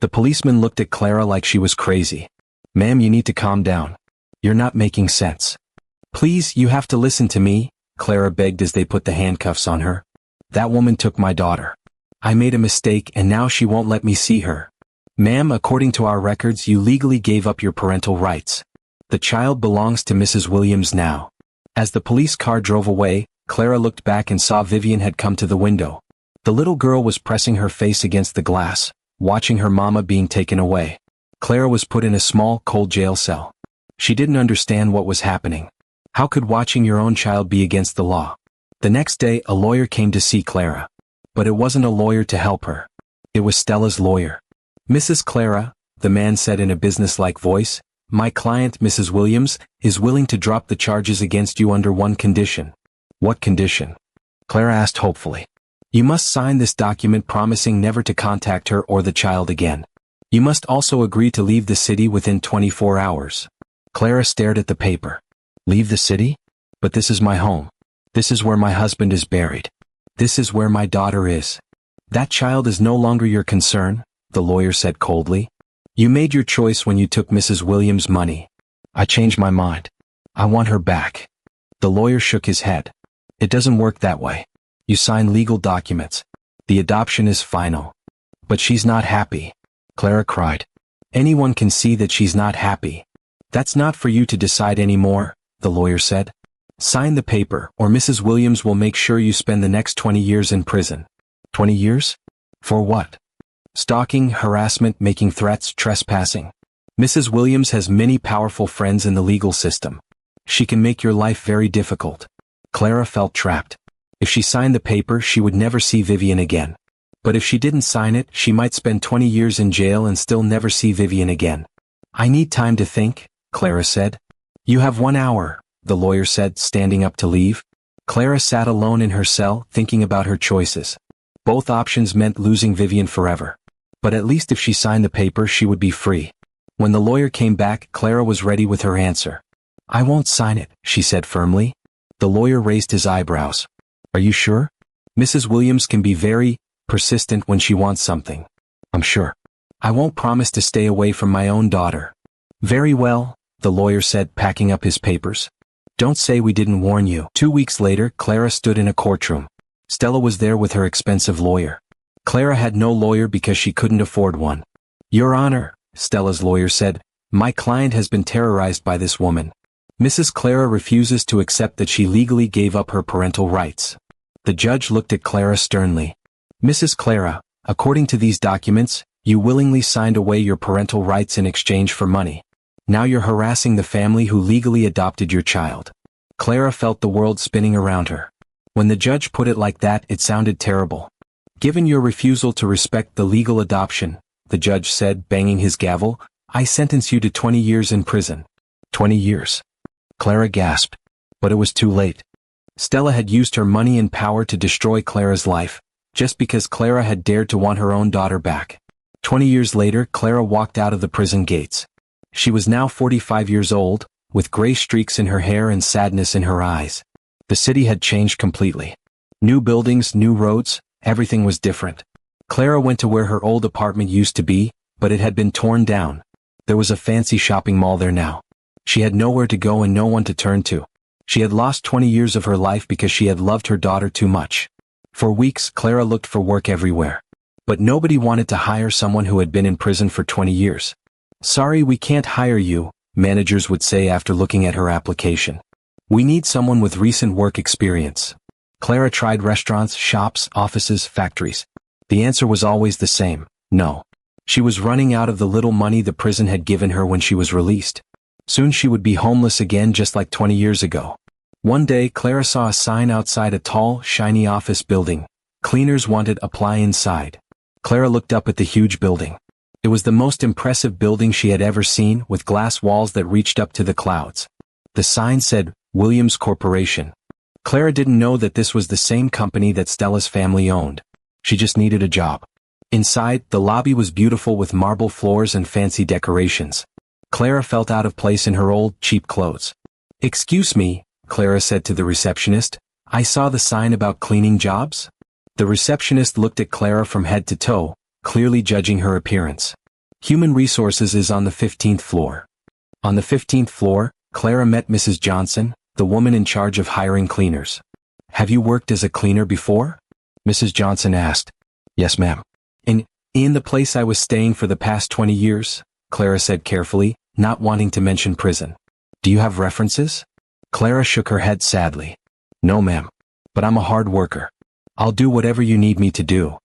[SPEAKER 1] The policeman looked at Clara like she was crazy. "Ma'am, you need to calm down. You're not making sense." "Please, you have to listen to me," Clara begged as they put the handcuffs on her. "That woman took my daughter. I made a mistake and now she won't let me see her." "Ma'am, according to our records, you legally gave up your parental rights. The child belongs to Mrs. Williams now." As the police car drove away, Clara looked back and saw Vivian had come to the window. The little girl was pressing her face against the glass, watching her mama being taken away. Clara was put in a small, cold jail cell. She didn't understand what was happening. How could watching your own child be against the law? The next day, a lawyer came to see Clara. But it wasn't a lawyer to help her. It was Stella's lawyer. "Mrs. Clara," the man said in a businesslike voice, "my client, Mrs. Williams, is willing to drop the charges against you under one condition." "What condition?" Clara asked hopefully. "You must sign this document promising never to contact her or the child again. You must also agree to leave the city within 24 hours. Clara stared at the paper. "Leave the city? But this is my home. This is where my husband is buried. This is where my daughter is." "That child is no longer your concern," the lawyer said coldly. "You made your choice when you took Mrs. Williams' money. I changed my mind. I want her back." The lawyer shook his head. "It doesn't work that way. You sign legal documents. The adoption is final." "But she's not happy," Clara cried. "Anyone can see that she's not happy." "That's not for you to decide anymore," the lawyer said. "Sign the paper, or Mrs. Williams will make sure you spend the next 20 years in prison." 20 years? For what? "Stalking, harassment, making threats, trespassing. Mrs. Williams has many powerful friends in the legal system. She can make your life very difficult." Clara felt trapped. If she signed the paper, she would never see Vivian again. But if she didn't sign it, she might spend 20 years in jail and still never see Vivian again. "I need time to think," Clara said. "You have 1 hour," the lawyer said, standing up to leave. Clara sat alone in her cell, thinking about her choices. Both options meant losing Vivian forever. But at least if she signed the paper, she would be free. When the lawyer came back, Clara was ready with her answer. "I won't sign it," she said firmly. The lawyer raised his eyebrows. "Are you sure? Mrs. Williams can be very persistent when she wants something." "I'm sure. I won't promise to stay away from my own daughter." "Very well," the lawyer said, packing up his papers. "Don't say we didn't warn you." 2 weeks later, Clara stood in a courtroom. Stella was there with her expensive lawyer. Clara had no lawyer because she couldn't afford one. "Your Honor," Stella's lawyer said, "my client has been terrorized by this woman. Mrs. Clara refuses to accept that she legally gave up her parental rights." The judge looked at Clara sternly. "Mrs. Clara, according to these documents, you willingly signed away your parental rights in exchange for money. Now you're harassing the family who legally adopted your child." Clara felt the world spinning around her. When the judge put it like that, it sounded terrible. "Given your refusal to respect the legal adoption," the judge said, banging his gavel, "I sentence you to 20 years in prison." 20 years. Clara gasped. But it was too late. Stella had used her money and power to destroy Clara's life, just because Clara had dared to want her own daughter back. 20 years later, Clara walked out of the prison gates. She was now 45 years old, with gray streaks in her hair and sadness in her eyes. The city had changed completely. New buildings, new roads, everything was different. Clara went to where her old apartment used to be, but it had been torn down. There was a fancy shopping mall there now. She had nowhere to go and no one to turn to. She had lost 20 years of her life because she had loved her daughter too much. For weeks, Clara looked for work everywhere. But nobody wanted to hire someone who had been in prison for 20 years. "Sorry, we can't hire you," managers would say after looking at her application. "We need someone with recent work experience." Clara tried restaurants, shops, offices, factories. The answer was always the same: no. She was running out of the little money the prison had given her when she was released. Soon she would be homeless again, just like 20 years ago. One day, Clara saw a sign outside a tall, shiny office building. "Cleaners wanted, apply inside." Clara looked up at the huge building. It was the most impressive building she had ever seen, with glass walls that reached up to the clouds. The sign said, Williams Corporation. Clara didn't know that this was the same company that Stella's family owned. She just needed a job. Inside, the lobby was beautiful with marble floors and fancy decorations. Clara felt out of place in her old, cheap clothes. "Excuse me," Clara said to the receptionist, "I saw the sign about cleaning jobs?" The receptionist looked at Clara from head to toe, clearly judging her appearance. "Human Resources is on the 15th floor." On the 15th floor, Clara met Mrs. Johnson, the woman in charge of hiring cleaners. "Have you worked as a cleaner before?" Mrs. Johnson asked. "Yes, ma'am." In the place I was staying for the past 20 years, Clara said carefully, not wanting to mention prison. "Do you have references?" Clara shook her head sadly. "No, ma'am. But I'm a hard worker. I'll do whatever you need me to do."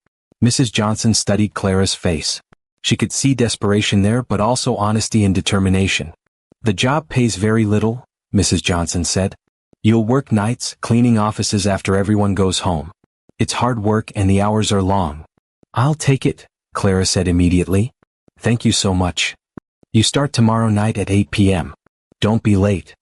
[SPEAKER 1] Mrs. Johnson studied Clara's face. She could see desperation there, but also honesty and determination. "The job pays very little," Mrs. Johnson said. "You'll work nights, cleaning offices after everyone goes home. It's hard work and the hours are long." "I'll take it," Clara said immediately. "Thank you so much. You start tomorrow night at 8 p.m. Don't be late."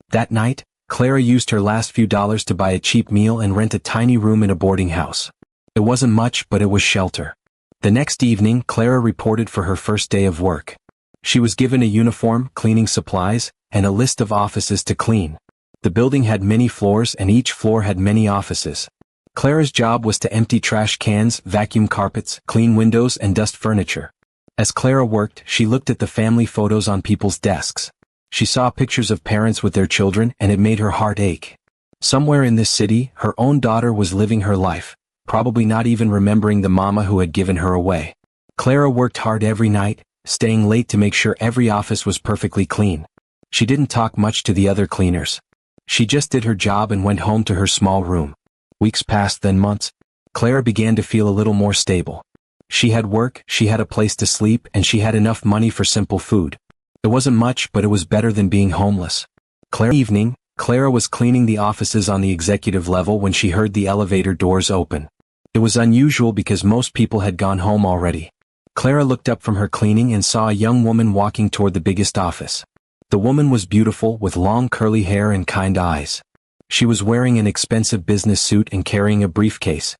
[SPEAKER 1] That night, Clara used her last few dollars to buy a cheap meal and rent a tiny room in a boarding house. It wasn't much, but it was shelter. The next evening, Clara reported for her first day of work. She was given a uniform, cleaning supplies, and a list of offices to clean. The building had many floors and each floor had many offices. Clara's job was to empty trash cans, vacuum carpets, clean windows, and dust furniture. As Clara worked, she looked at the family photos on people's desks. She saw pictures of parents with their children, and it made her heart ache. Somewhere in this city, her own daughter was living her life, probably not even remembering the mama who had given her away. Clara worked hard every night, staying late to make sure every office was perfectly clean. She didn't talk much to the other cleaners. She just did her job and went home to her small room. Weeks passed, then months. Clara began to feel a little more stable. She had work, she had a place to sleep, and she had enough money for simple food. It wasn't much, but it was better than being homeless. Evening, Clara was cleaning the offices on the executive level when she heard the elevator doors open. It was unusual because most people had gone home already. Clara looked up from her cleaning and saw a young woman walking toward the biggest office. The woman was beautiful, with long curly hair and kind eyes. She was wearing an expensive business suit and carrying a briefcase.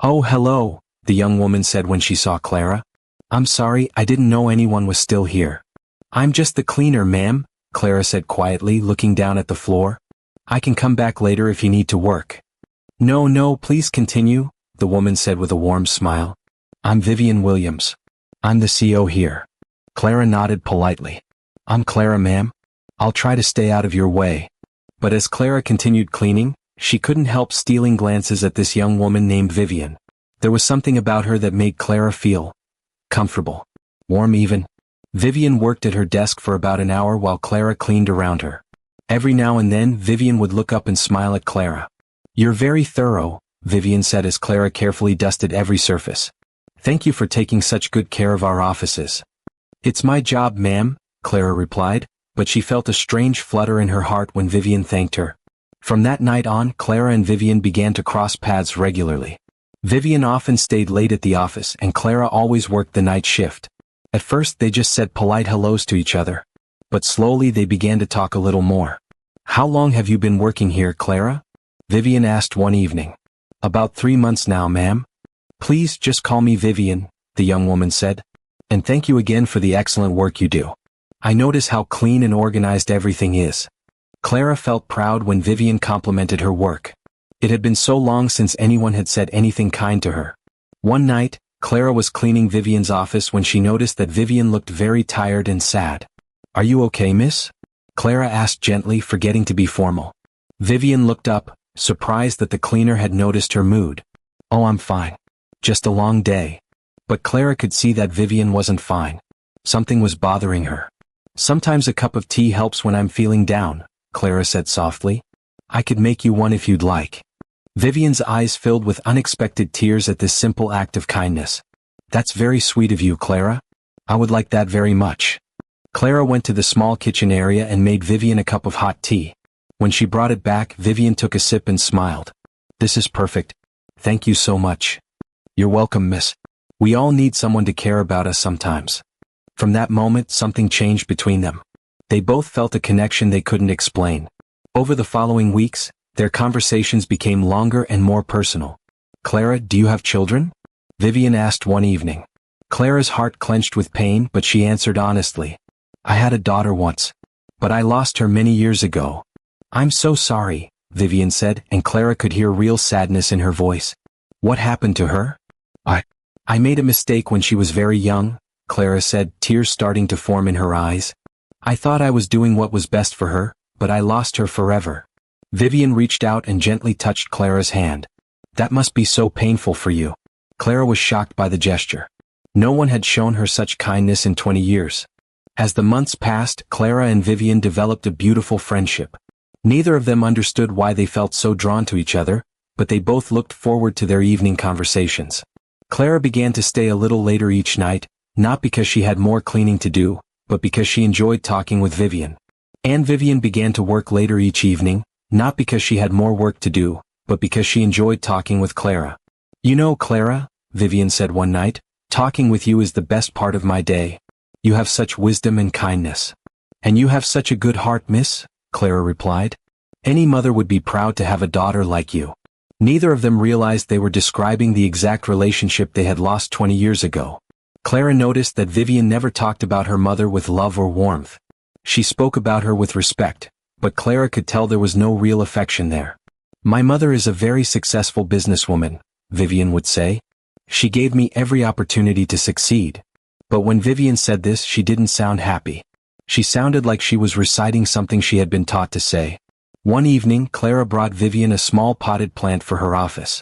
[SPEAKER 1] "Oh, hello," the young woman said when she saw Clara. "I'm sorry, I didn't know anyone was still here." "I'm just the cleaner, ma'am," Clara said quietly, looking down at the floor. "I can come back later if you need to work." No, please continue," the woman said with a warm smile. "I'm Vivian Williams. I'm the CO here." Clara nodded politely. "I'm Clara, ma'am. I'll try to stay out of your way." But as Clara continued cleaning, she couldn't help stealing glances at this young woman named Vivian. There was something about her that made Clara feel comfortable, warm even. Vivian worked at her desk for about an hour while Clara cleaned around her. Every now and then, Vivian would look up and smile at Clara. "You're very thorough," Vivian said as Clara carefully dusted every surface. "Thank you for taking such good care of our offices." "It's my job, ma'am," Clara replied, but she felt a strange flutter in her heart when Vivian thanked her. From that night on, Clara and Vivian began to cross paths regularly. Vivian often stayed late at the office, and Clara always worked the night shift. At first they just said polite hellos to each other. But slowly they began to talk a little more. "How long have you been working here, Clara?" Vivian asked one evening. "About 3 months now, ma'am." "Please just call me Vivian," the young woman said. "And thank you again for the excellent work you do. I notice how clean and organized everything is." Clara felt proud when Vivian complimented her work. It had been so long since anyone had said anything kind to her. One night, Clara was cleaning Vivian's office when she noticed that Vivian looked very tired and sad. "Are you okay, miss?" Clara asked gently, forgetting to be formal. Vivian looked up, surprised that the cleaner had noticed her mood. "Oh, I'm fine. Just a long day." But Clara could see that Vivian wasn't fine. Something was bothering her. "Sometimes a cup of tea helps when I'm feeling down," Clara said softly. "I could make you one if you'd like." Vivian's eyes filled with unexpected tears at this simple act of kindness. "That's very sweet of you, Clara. I would like that very much." Clara went to the small kitchen area and made Vivian a cup of hot tea. When she brought it back, Vivian took a sip and smiled. "This is perfect. Thank you so much." "You're welcome, miss. We all need someone to care about us sometimes." From that moment, something changed between them. They both felt a connection they couldn't explain. Over the following weeks, their conversations became longer and more personal. "Clara, do you have children?" Vivian asked one evening. Clara's heart clenched with pain, but she answered honestly. "I had a daughter once, but I lost her many years ago." "I'm so sorry," Vivian said, and Clara could hear real sadness in her voice. "What happened to her?" I made a mistake when she was very young," Clara said, tears starting to form in her eyes. "I thought I was doing what was best for her, but I lost her forever." Vivian reached out and gently touched Clara's hand. "That must be so painful for you." Clara was shocked by the gesture. No one had shown her such kindness in 20 years. As the months passed, Clara and Vivian developed a beautiful friendship. Neither of them understood why they felt so drawn to each other, but they both looked forward to their evening conversations. Clara began to stay a little later each night, not because she had more cleaning to do, but because she enjoyed talking with Vivian. And Vivian began to work later each evening, not because she had more work to do, but because she enjoyed talking with Clara. "You know, Clara," Vivian said one night, "talking with you is the best part of my day. You have such wisdom and kindness." "And you have such a good heart, miss," Clara replied. "Any mother would be proud to have a daughter like you." Neither of them realized they were describing the exact relationship they had lost 20 years ago. Clara noticed that Vivian never talked about her mother with love or warmth. She spoke about her with respect, but Clara could tell there was no real affection there. "My mother is a very successful businesswoman," Vivian would say. "She gave me every opportunity to succeed." But when Vivian said this, she didn't sound happy. She sounded like she was reciting something she had been taught to say. One evening, Clara brought Vivian a small potted plant for her office.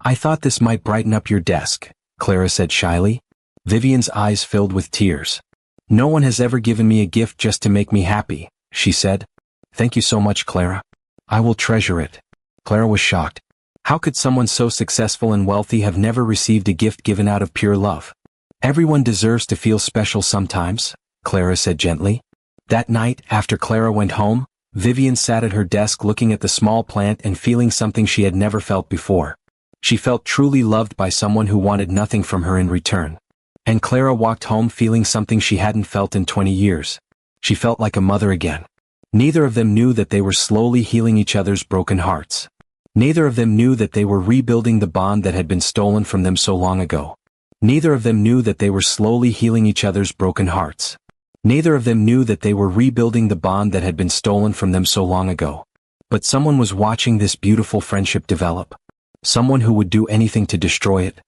[SPEAKER 1] "I thought this might brighten up your desk," Clara said shyly. Vivian's eyes filled with tears. "No one has ever given me a gift just to make me happy," she said. "Thank you so much, Clara. I will treasure it." Clara was shocked. How could someone so successful and wealthy have never received a gift given out of pure love? "Everyone deserves to feel special sometimes," Clara said gently. That night, after Clara went home, Vivian sat at her desk looking at the small plant and feeling something she had never felt before. She felt truly loved by someone who wanted nothing from her in return. And Clara walked home feeling something she hadn't felt in 20 years. She felt like a mother again. Neither of them knew that they were slowly healing each other's broken hearts. Neither of them knew that they were rebuilding the bond that had been stolen from them so long ago. Neither of them knew that they were slowly healing each other's broken hearts. Neither of them knew that they were rebuilding the bond that had been stolen from them so long ago. But someone was watching this beautiful friendship develop. Someone who would do anything to destroy it.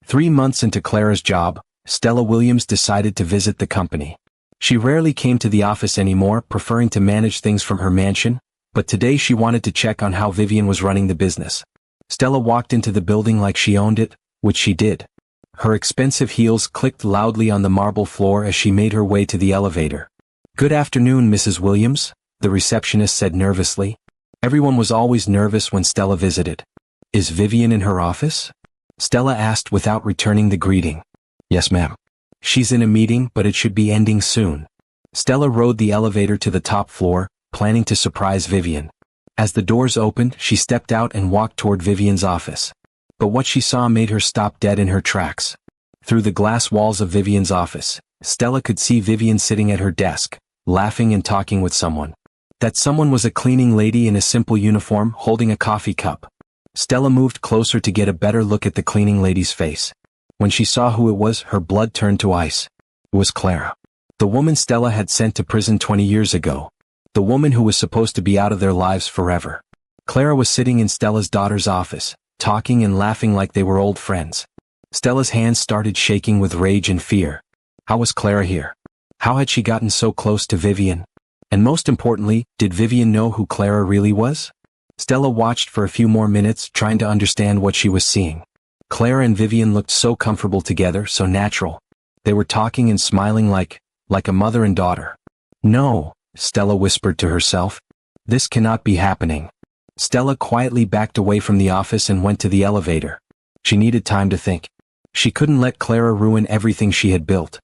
[SPEAKER 1] 3 months into Clara's job, Stella Williams decided to visit the company. She rarely came to the office anymore, preferring to manage things from her mansion, but today she wanted to check on how Vivian was running the business. Stella walked into the building like she owned it, which she did. Her expensive heels clicked loudly on the marble floor as she made her way to the elevator. "Good afternoon, Mrs. Williams," the receptionist said nervously. Everyone was always nervous when Stella visited. "Is Vivian in her office?" Stella asked without returning the greeting. "Yes, ma'am. She's in a meeting, but it should be ending soon." Stella rode the elevator to the top floor, planning to surprise Vivian. As the doors opened, she stepped out and walked toward Vivian's office. But what she saw made her stop dead in her tracks. Through the glass walls of Vivian's office, Stella could see Vivian sitting at her desk, laughing and talking with someone. That someone was a cleaning lady in a simple uniform holding a coffee cup. Stella moved closer to get a better look at the cleaning lady's face. When she saw who it was, her blood turned to ice. It was Clara. The woman Stella had sent to prison 20 years ago. The woman who was supposed to be out of their lives forever. Clara was sitting in Stella's daughter's office, talking and laughing like they were old friends. Stella's hands started shaking with rage and fear. How was Clara here? How had she gotten so close to Vivian? And most importantly, did Vivian know who Clara really was? Stella watched for a few more minutes, trying to understand what she was seeing. Clara and Vivian looked so comfortable together, so natural. They were talking and smiling like a mother and daughter. No, Stella whispered to herself. This cannot be happening. Stella quietly backed away from the office and went to the elevator. She needed time to think. She couldn't let Clara ruin everything she had built.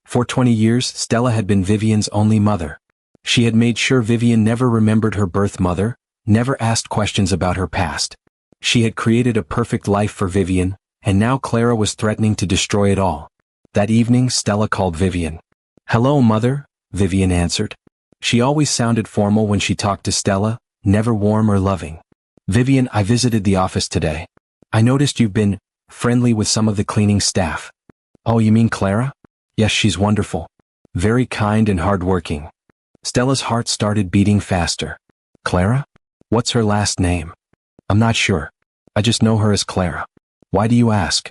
[SPEAKER 1] For 20 years, Stella had been Vivian's only mother. She had made sure Vivian never remembered her birth mother, never asked questions about her past. She had created a perfect life for Vivian, and now Clara was threatening to destroy it all. That evening, Stella called Vivian. "Hello, Mother," Vivian answered. She always sounded formal when she talked to Stella, never warm or loving. "Vivian, I visited the office today. I noticed you've been friendly with some of the cleaning staff." "Oh, you mean Clara?" "Yes, she's wonderful. Very kind and hardworking." Stella's heart started beating faster. "Clara? What's her last name?" "I'm not sure. I just know her as Clara." "Why do you ask?"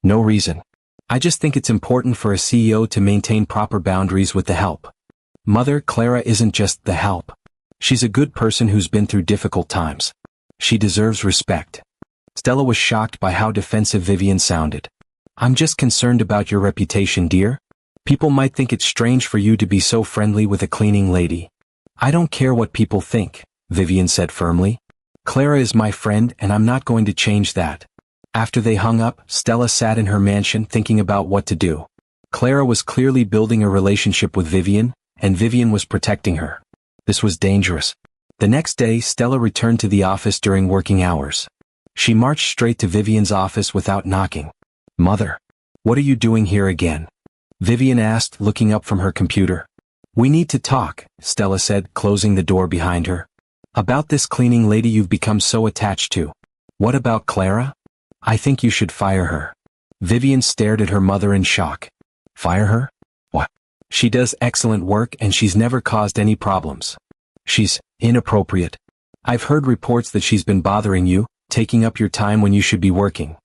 [SPEAKER 1] "No reason. I just think it's important for a CEO to maintain proper boundaries with the help." "Mother, Clara isn't just the help. She's a good person who's been through difficult times. She deserves respect." Stella was shocked by how defensive Vivian sounded. "I'm just concerned about your reputation, dear. People might think it's strange for you to be so friendly with a cleaning lady." "I don't care what people think," Vivian said firmly. "Clara is my friend and I'm not going to change that." After they hung up, Stella sat in her mansion thinking about what to do. Clara was clearly building a relationship with Vivian, and Vivian was protecting her. This was dangerous. The next day, Stella returned to the office during working hours. She marched straight to Vivian's office without knocking. "Mother, what are you doing here again?" Vivian asked, looking up from her computer. "We need to talk," Stella said, closing the door behind her. "About this cleaning lady you've become so attached to." "What about Clara?" "I think you should fire her." Vivian stared at her mother in shock. "Fire her? What? She does excellent work and she's never caused any problems. She's inappropriate. I've heard reports that she's been bothering you, taking up your time when you should be working."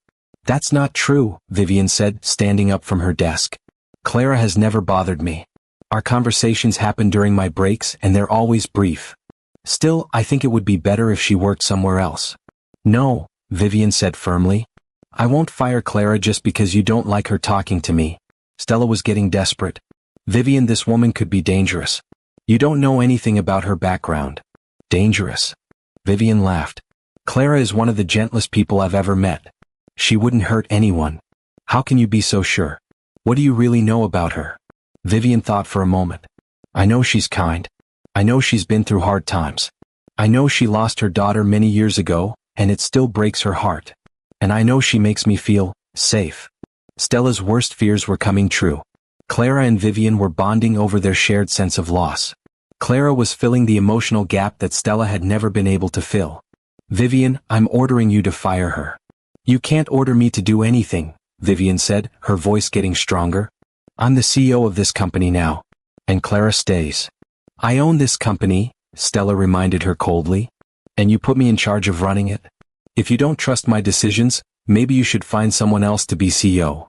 [SPEAKER 1] "That's not true," Vivian said, standing up from her desk. "Clara has never bothered me. Our conversations happen during my breaks and they're always brief. Still, I think it would be better if she worked somewhere else." "No," Vivian said firmly. "I won't fire Clara just because you don't like her talking to me." Stella was getting desperate. "Vivian, this woman could be dangerous. You don't know anything about her background." "Dangerous?" Vivian laughed. "Clara is one of the gentlest people I've ever met. She wouldn't hurt anyone." "How can you be so sure? What do you really know about her?" Vivian thought for a moment. "I know she's kind. I know she's been through hard times. I know she lost her daughter many years ago, and it still breaks her heart. And I know she makes me feel safe." Stella's worst fears were coming true. Clara and Vivian were bonding over their shared sense of loss. Clara was filling the emotional gap that Stella had never been able to fill. "Vivian, I'm ordering you to fire her." "You can't order me to do anything," Vivian said, her voice getting stronger. "I'm the CEO of this company now. And Clara stays." "I own this company," Stella reminded her coldly. "And you put me in charge of running it? If you don't trust my decisions, maybe you should find someone else to be CEO."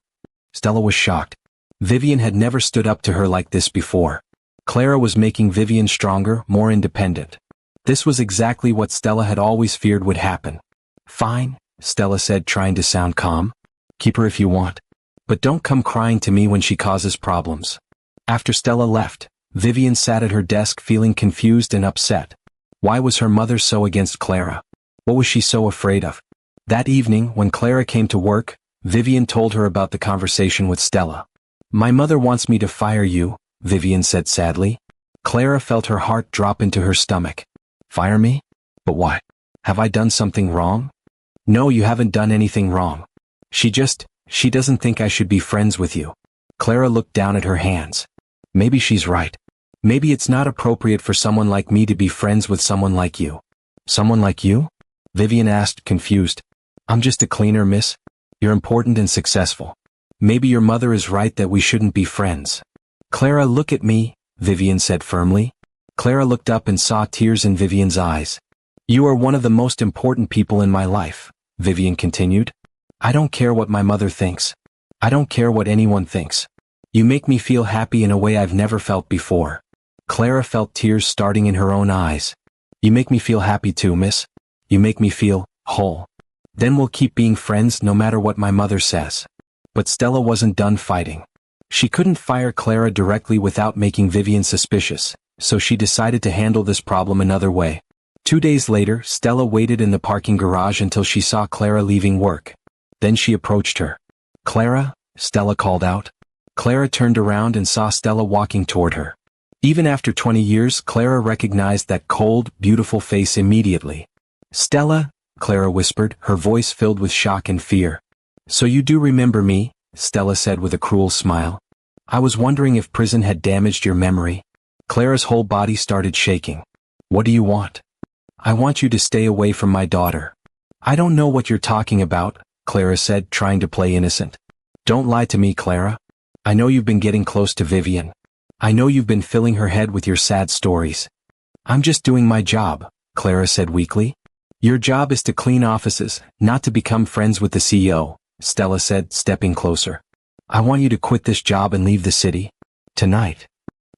[SPEAKER 1] Stella was shocked. Vivian had never stood up to her like this before. Clara was making Vivian stronger, more independent. This was exactly what Stella had always feared would happen. "Fine," Stella said, trying to sound calm. "Keep her if you want. But don't come crying to me when she causes problems." After Stella left, Vivian sat at her desk feeling confused and upset. Why was her mother so against Clara? What was she so afraid of? That evening, when Clara came to work, Vivian told her about the conversation with Stella. "My mother wants me to fire you," Vivian said sadly. Clara felt her heart drop into her stomach. "Fire me? But why? Have I done something wrong?" "No, you haven't done anything wrong. She doesn't think I should be friends with you." Clara looked down at her hands. "Maybe she's right. Maybe it's not appropriate for someone like me to be friends with someone like you." "Someone like you?" Vivian asked, confused. "I'm just a cleaner, miss. You're important and successful. Maybe your mother is right that we shouldn't be friends." "Clara, look at me," Vivian said firmly. Clara looked up and saw tears in Vivian's eyes. "You are one of the most important people in my life," Vivian continued. I don't care what my mother thinks. I don't care what anyone thinks. You make me feel happy in a way I've never felt before. Clara felt tears starting in her own eyes. You make me feel happy too, miss. You make me feel whole. Then we'll keep being friends no matter what my mother says. But Stella wasn't done fighting. She couldn't fire Clara directly without making Vivian suspicious, so she decided to handle this problem another way. 2 days later, Stella waited in the parking garage until she saw Clara leaving work. Then she approached her. Clara, Stella called out. Clara turned around and saw Stella walking toward her. Even after 20 years, Clara recognized that cold, beautiful face immediately. Stella, Clara whispered, her voice filled with shock and fear. So you do remember me, Stella said with a cruel smile. I was wondering if prison had damaged your memory. Clara's whole body started shaking. What do you want? I want you to stay away from my daughter. I don't know what you're talking about, Clara said, trying to play innocent. Don't lie to me, Clara. I know you've been getting close to Vivian. I know you've been filling her head with your sad stories. I'm just doing my job, Clara said weakly. Your job is to clean offices, not to become friends with the CEO, Stella said, stepping closer. I want you to quit this job and leave the city. Tonight.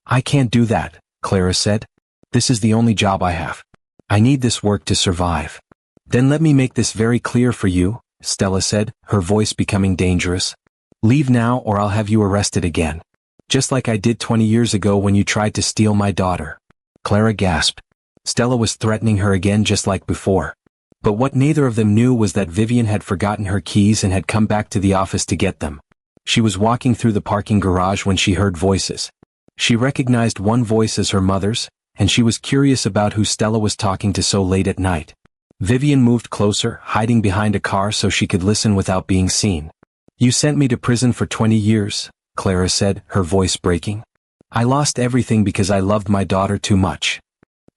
[SPEAKER 1] I can't do that, Clara said. This is the only job I have. I need this work to survive. Then let me make this very clear for you, Stella said, her voice becoming dangerous. Leave now or I'll have you arrested again. Just like I did 20 years ago when you tried to steal my daughter. Clara gasped. Stella was threatening her again just like before. But what neither of them knew was that Vivian had forgotten her keys and had come back to the office to get them. She was walking through the parking garage when she heard voices. She recognized one voice as her mother's, and she was curious about who Stella was talking to so late at night. Vivian moved closer, hiding behind a car so she could listen without being seen. You sent me to prison for 20 years, Clara said, her voice breaking. I lost everything because I loved my daughter too much.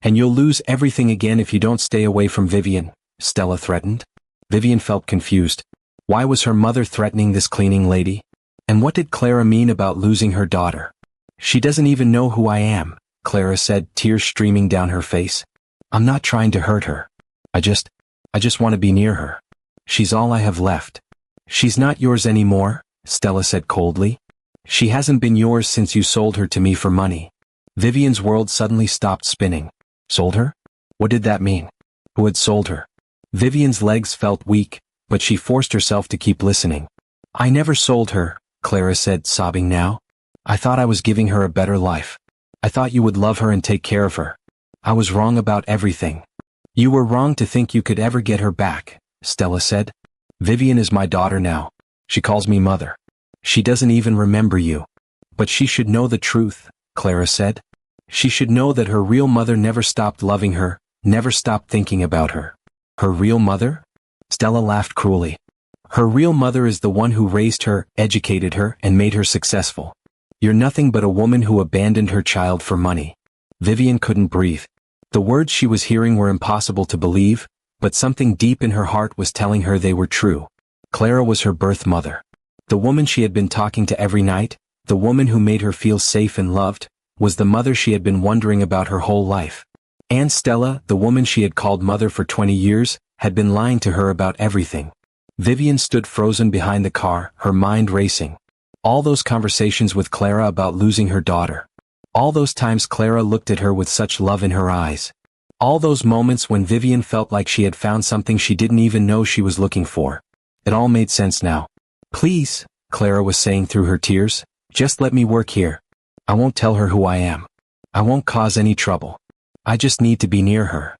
[SPEAKER 1] And you'll lose everything again if you don't stay away from Vivian, Stella threatened. Vivian felt confused. Why was her mother threatening this cleaning lady? And what did Clara mean about losing her daughter? She doesn't even know who I am, Clara said, tears streaming down her face. I'm not trying to hurt her. I just want to be near her. She's all I have left. She's not yours anymore, Stella said coldly. She hasn't been yours since you sold her to me for money. Vivian's world suddenly stopped spinning. Sold her? What did that mean? Who had sold her? Vivian's legs felt weak, but she forced herself to keep listening. I never sold her, Clara said, sobbing now. I thought I was giving her a better life. I thought you would love her and take care of her. I was wrong about everything. You were wrong to think you could ever get her back, Stella said. Vivian is my daughter now. She calls me mother. She doesn't even remember you. But she should know the truth, Clara said. She should know that her real mother never stopped loving her, never stopped thinking about her. Her real mother? Stella laughed cruelly. Her real mother is the one who raised her, educated her, and made her successful. You're nothing but a woman who abandoned her child for money. Vivian couldn't breathe. The words she was hearing were impossible to believe, but something deep in her heart was telling her they were true. Clara was her birth mother. The woman she had been talking to every night, the woman who made her feel safe and loved, was the mother she had been wondering about her whole life. And Stella, the woman she had called mother for 20 years, had been lying to her about everything. Vivian stood frozen behind the car, her mind racing. All those conversations with Clara about losing her daughter. All those times Clara looked at her with such love in her eyes. All those moments when Vivian felt like she had found something she didn't even know she was looking for. It all made sense now. Please, Clara was saying through her tears, just let me work here. I won't tell her who I am. I won't cause any trouble. I just need to be near her.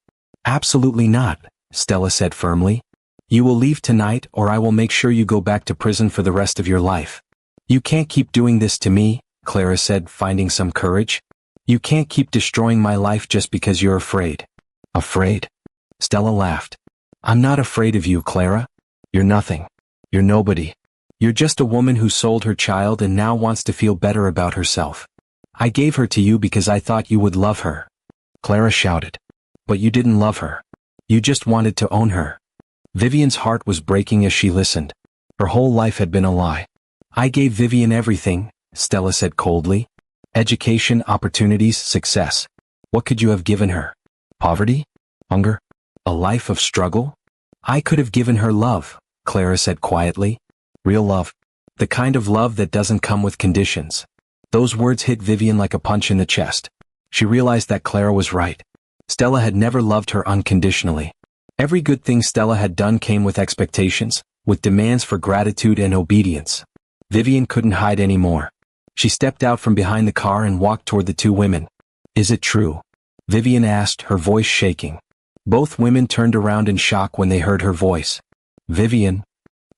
[SPEAKER 1] Absolutely not, Stella said firmly. You will leave tonight or I will make sure you go back to prison for the rest of your life. You can't keep doing this to me, Clara said, finding some courage. You can't keep destroying my life just because you're afraid. Afraid? Stella laughed. I'm not afraid of you, Clara. You're nothing. You're nobody. You're just a woman who sold her child and now wants to feel better about herself. I gave her to you because I thought you would love her. Clara shouted. But you didn't love her. You just wanted to own her. Vivian's heart was breaking as she listened. Her whole life had been a lie. I gave Vivian everything, Stella said coldly. Education, opportunities, success. What could you have given her? Poverty? Hunger? A life of struggle? I could have given her love, Clara said quietly. Real love. The kind of love that doesn't come with conditions. Those words hit Vivian like a punch in the chest. She realized that Clara was right. Stella had never loved her unconditionally. Every good thing Stella had done came with expectations, with demands for gratitude and obedience. Vivian couldn't hide anymore. She stepped out from behind the car and walked toward the two women. Is it true? Vivian asked, her voice shaking. Both women turned around in shock when they heard her voice. Vivian,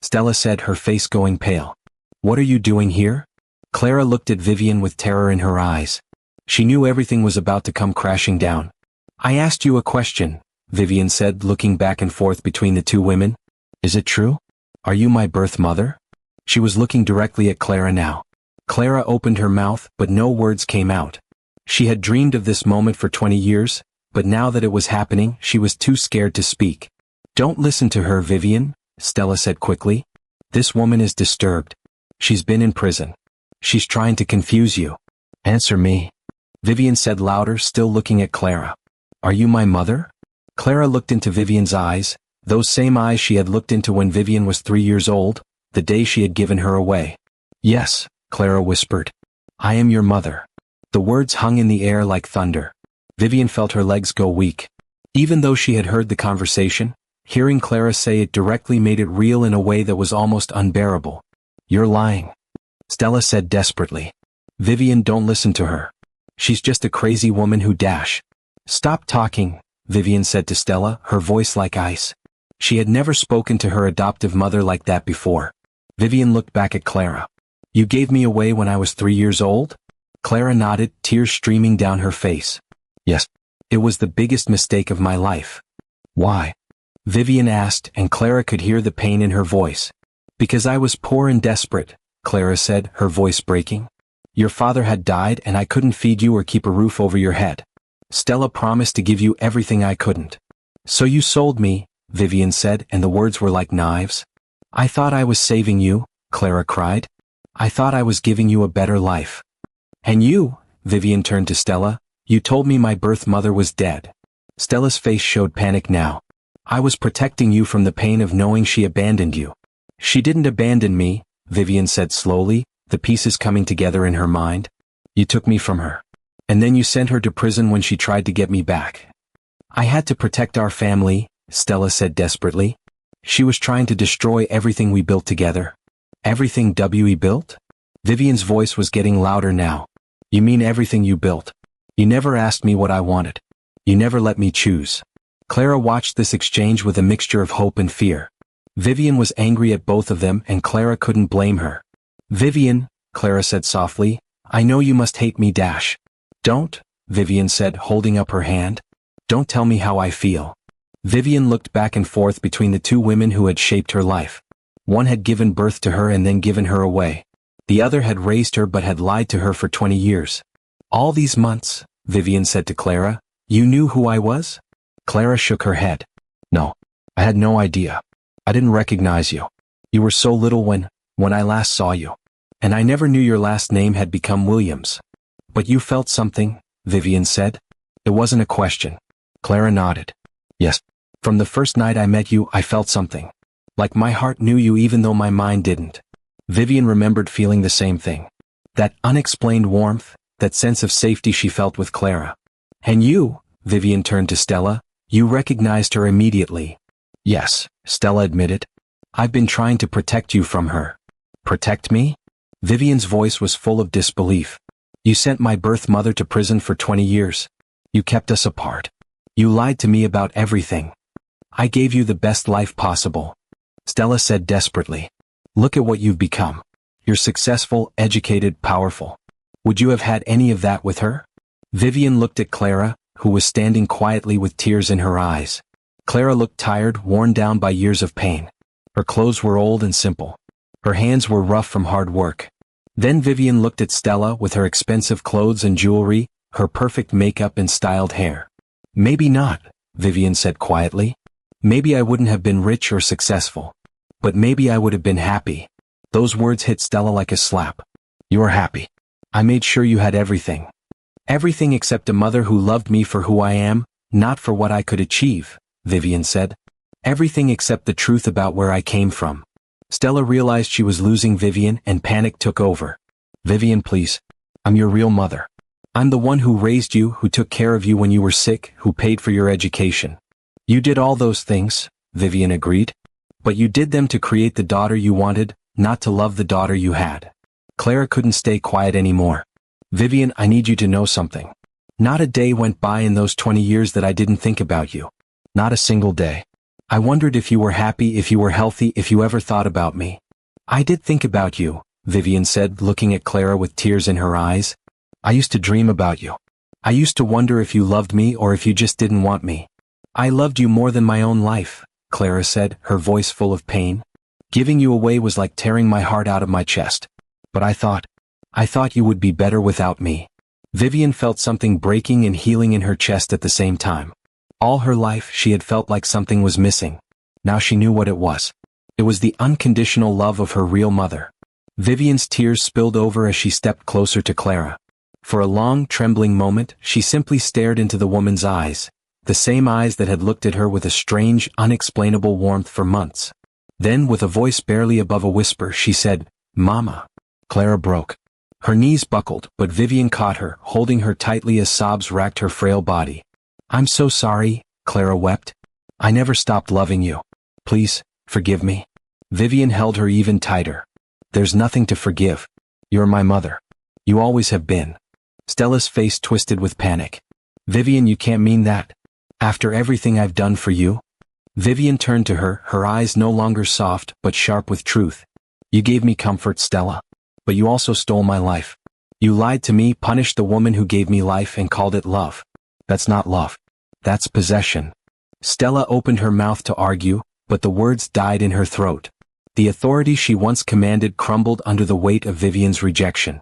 [SPEAKER 1] Stella said, her face going pale. What are you doing here? Clara looked at Vivian with terror in her eyes. She knew everything was about to come crashing down. I asked you a question, Vivian said, looking back and forth between the two women. Is it true? Are you my birth mother? She was looking directly at Clara now. Clara opened her mouth, but no words came out. She had dreamed of this moment for 20 years, but now that it was happening, she was too scared to speak. Don't listen to her, Vivian, Stella said quickly. This woman is disturbed. She's been in prison. She's trying to confuse you. Answer me. Vivian said louder, still looking at Clara. Are you my mother? Clara looked into Vivian's eyes, those same eyes she had looked into when Vivian was 3 years old, the day she had given her away. Yes, Clara whispered. I am your mother. The words hung in the air like thunder. Vivian felt her legs go weak. Even though she had heard the conversation, hearing Clara say it directly made it real in a way that was almost unbearable. You're lying, Stella said desperately. Vivian, don't listen to her. She's just a crazy woman who dash. Stop talking, Vivian said to Stella, her voice like ice. She had never spoken to her adoptive mother like that before. Vivian looked back at Clara. You gave me away when I was 3 years old? Clara nodded, tears streaming down her face. Yes. It was the biggest mistake of my life. Why? Vivian asked, and Clara could hear the pain in her voice. Because I was poor and desperate, Clara said, her voice breaking. Your father had died and I couldn't feed you or keep a roof over your head. Stella promised to give you everything I couldn't. So you sold me, Vivian said, and the words were like knives. I thought I was saving you, Clara cried. I thought I was giving you a better life. And you, Vivian turned to Stella, you told me my birth mother was dead. Stella's face showed panic now. I was protecting you from the pain of knowing she abandoned you. She didn't abandon me, Vivian said slowly, the pieces coming together in her mind. You took me from her. And then you sent her to prison when she tried to get me back. I had to protect our family, Stella said desperately. She was trying to destroy everything we built together. Everything we built? Vivian's voice was getting louder now. You mean everything you built? You never asked me what I wanted. You never let me choose. Clara watched this exchange with a mixture of hope and fear. Vivian was angry at both of them and Clara couldn't blame her. Vivian, Clara said softly, I know you must hate me dash. Don't, Vivian said, holding up her hand. Don't tell me how I feel. Vivian looked back and forth between the two women who had shaped her life. One had given birth to her and then given her away. The other had raised her but had lied to her for 20 years. All these months, Vivian said to Clara, you knew who I was? Clara shook her head. No, I had no idea. I didn't recognize you. You were so little when I last saw you. And I never knew your last name had become Williams. But you felt something, Vivian said. It wasn't a question. Clara nodded. Yes. From the first night I met you, I felt something. Like my heart knew you even though my mind didn't. Vivian remembered feeling the same thing. That unexplained warmth, that sense of safety she felt with Clara. And you, Vivian turned to Stella, you recognized her immediately. Yes, Stella admitted. I've been trying to protect you from her. Protect me? Vivian's voice was full of disbelief. You sent my birth mother to prison for 20 years. You kept us apart. You lied to me about everything. I gave you the best life possible. Stella said desperately. Look at what you've become. You're successful, educated, powerful. Would you have had any of that with her? Vivian looked at Clara, who was standing quietly with tears in her eyes. Clara looked tired, worn down by years of pain. Her clothes were old and simple. Her hands were rough from hard work. Then Vivian looked at Stella with her expensive clothes and jewelry, her perfect makeup and styled hair. Maybe not, Vivian said quietly. Maybe I wouldn't have been rich or successful. But maybe I would have been happy. Those words hit Stella like a slap. You're happy. I made sure you had everything. Everything except a mother who loved me for who I am, not for what I could achieve, Vivian said. Everything except the truth about where I came from. Stella realized she was losing Vivian and panic took over. Vivian, please. I'm your real mother. I'm the one who raised you, who took care of you when you were sick, who paid for your education. You did all those things, Vivian agreed. But you did them to create the daughter you wanted, not to love the daughter you had. Clara couldn't stay quiet anymore. Vivian, I need you to know something. Not a day went by in those 20 years that I didn't think about you. Not a single day. I wondered if you were happy, if you were healthy, if you ever thought about me. I did think about you, Vivian said, looking at Clara with tears in her eyes. I used to dream about you. I used to wonder if you loved me or if you just didn't want me. I loved you more than my own life, Clara said, her voice full of pain. Giving you away was like tearing my heart out of my chest. But I thought you would be better without me. Vivian felt something breaking and healing in her chest at the same time. All her life she had felt like something was missing. Now she knew what it was. It was the unconditional love of her real mother. Vivian's tears spilled over as she stepped closer to Clara. For a long, trembling moment, she simply stared into the woman's eyes, the same eyes that had looked at her with a strange, unexplainable warmth for months. Then, with a voice barely above a whisper, she said, "Mama." Clara broke. Her knees buckled, but Vivian caught her, holding her tightly as sobs racked her frail body. "I'm so sorry," Clara wept. "I never stopped loving you. Please, forgive me." Vivian held her even tighter. "There's nothing to forgive. You're my mother. You always have been." Stella's face twisted with panic. "Vivian, you can't mean that. After everything I've done for you?" Vivian turned to her, her eyes no longer soft but sharp with truth. "You gave me comfort, Stella. But you also stole my life. You lied to me, punished the woman who gave me life and called it love. That's not love. That's possession." Stella opened her mouth to argue, but the words died in her throat. The authority she once commanded crumbled under the weight of Vivian's rejection.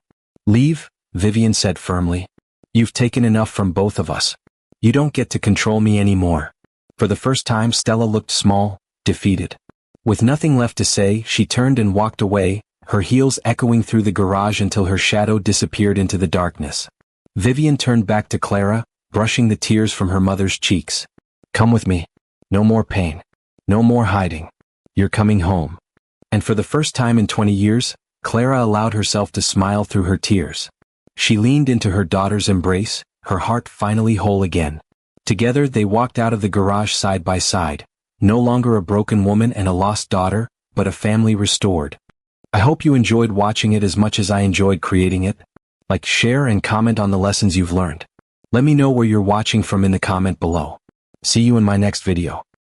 [SPEAKER 1] "Leave," Vivian said firmly. "You've taken enough from both of us. You don't get to control me anymore." For the first time Stella looked small, defeated. With nothing left to say, she turned and walked away, her heels echoing through the garage until her shadow disappeared into the darkness. Vivian turned back to Clara, brushing the tears from her mother's cheeks. "Come with me. No more pain. No more hiding. You're coming home." And for the first time in 20 years, Clara allowed herself to smile through her tears. She leaned into her daughter's embrace, her heart finally whole again. Together they walked out of the garage side by side, no longer a broken woman and a lost daughter, but a family restored. I hope you enjoyed watching it as much as I enjoyed creating it. Like, share, and comment on the lessons you've learned. Let me know where you're watching from in the comment below. See you in my next video.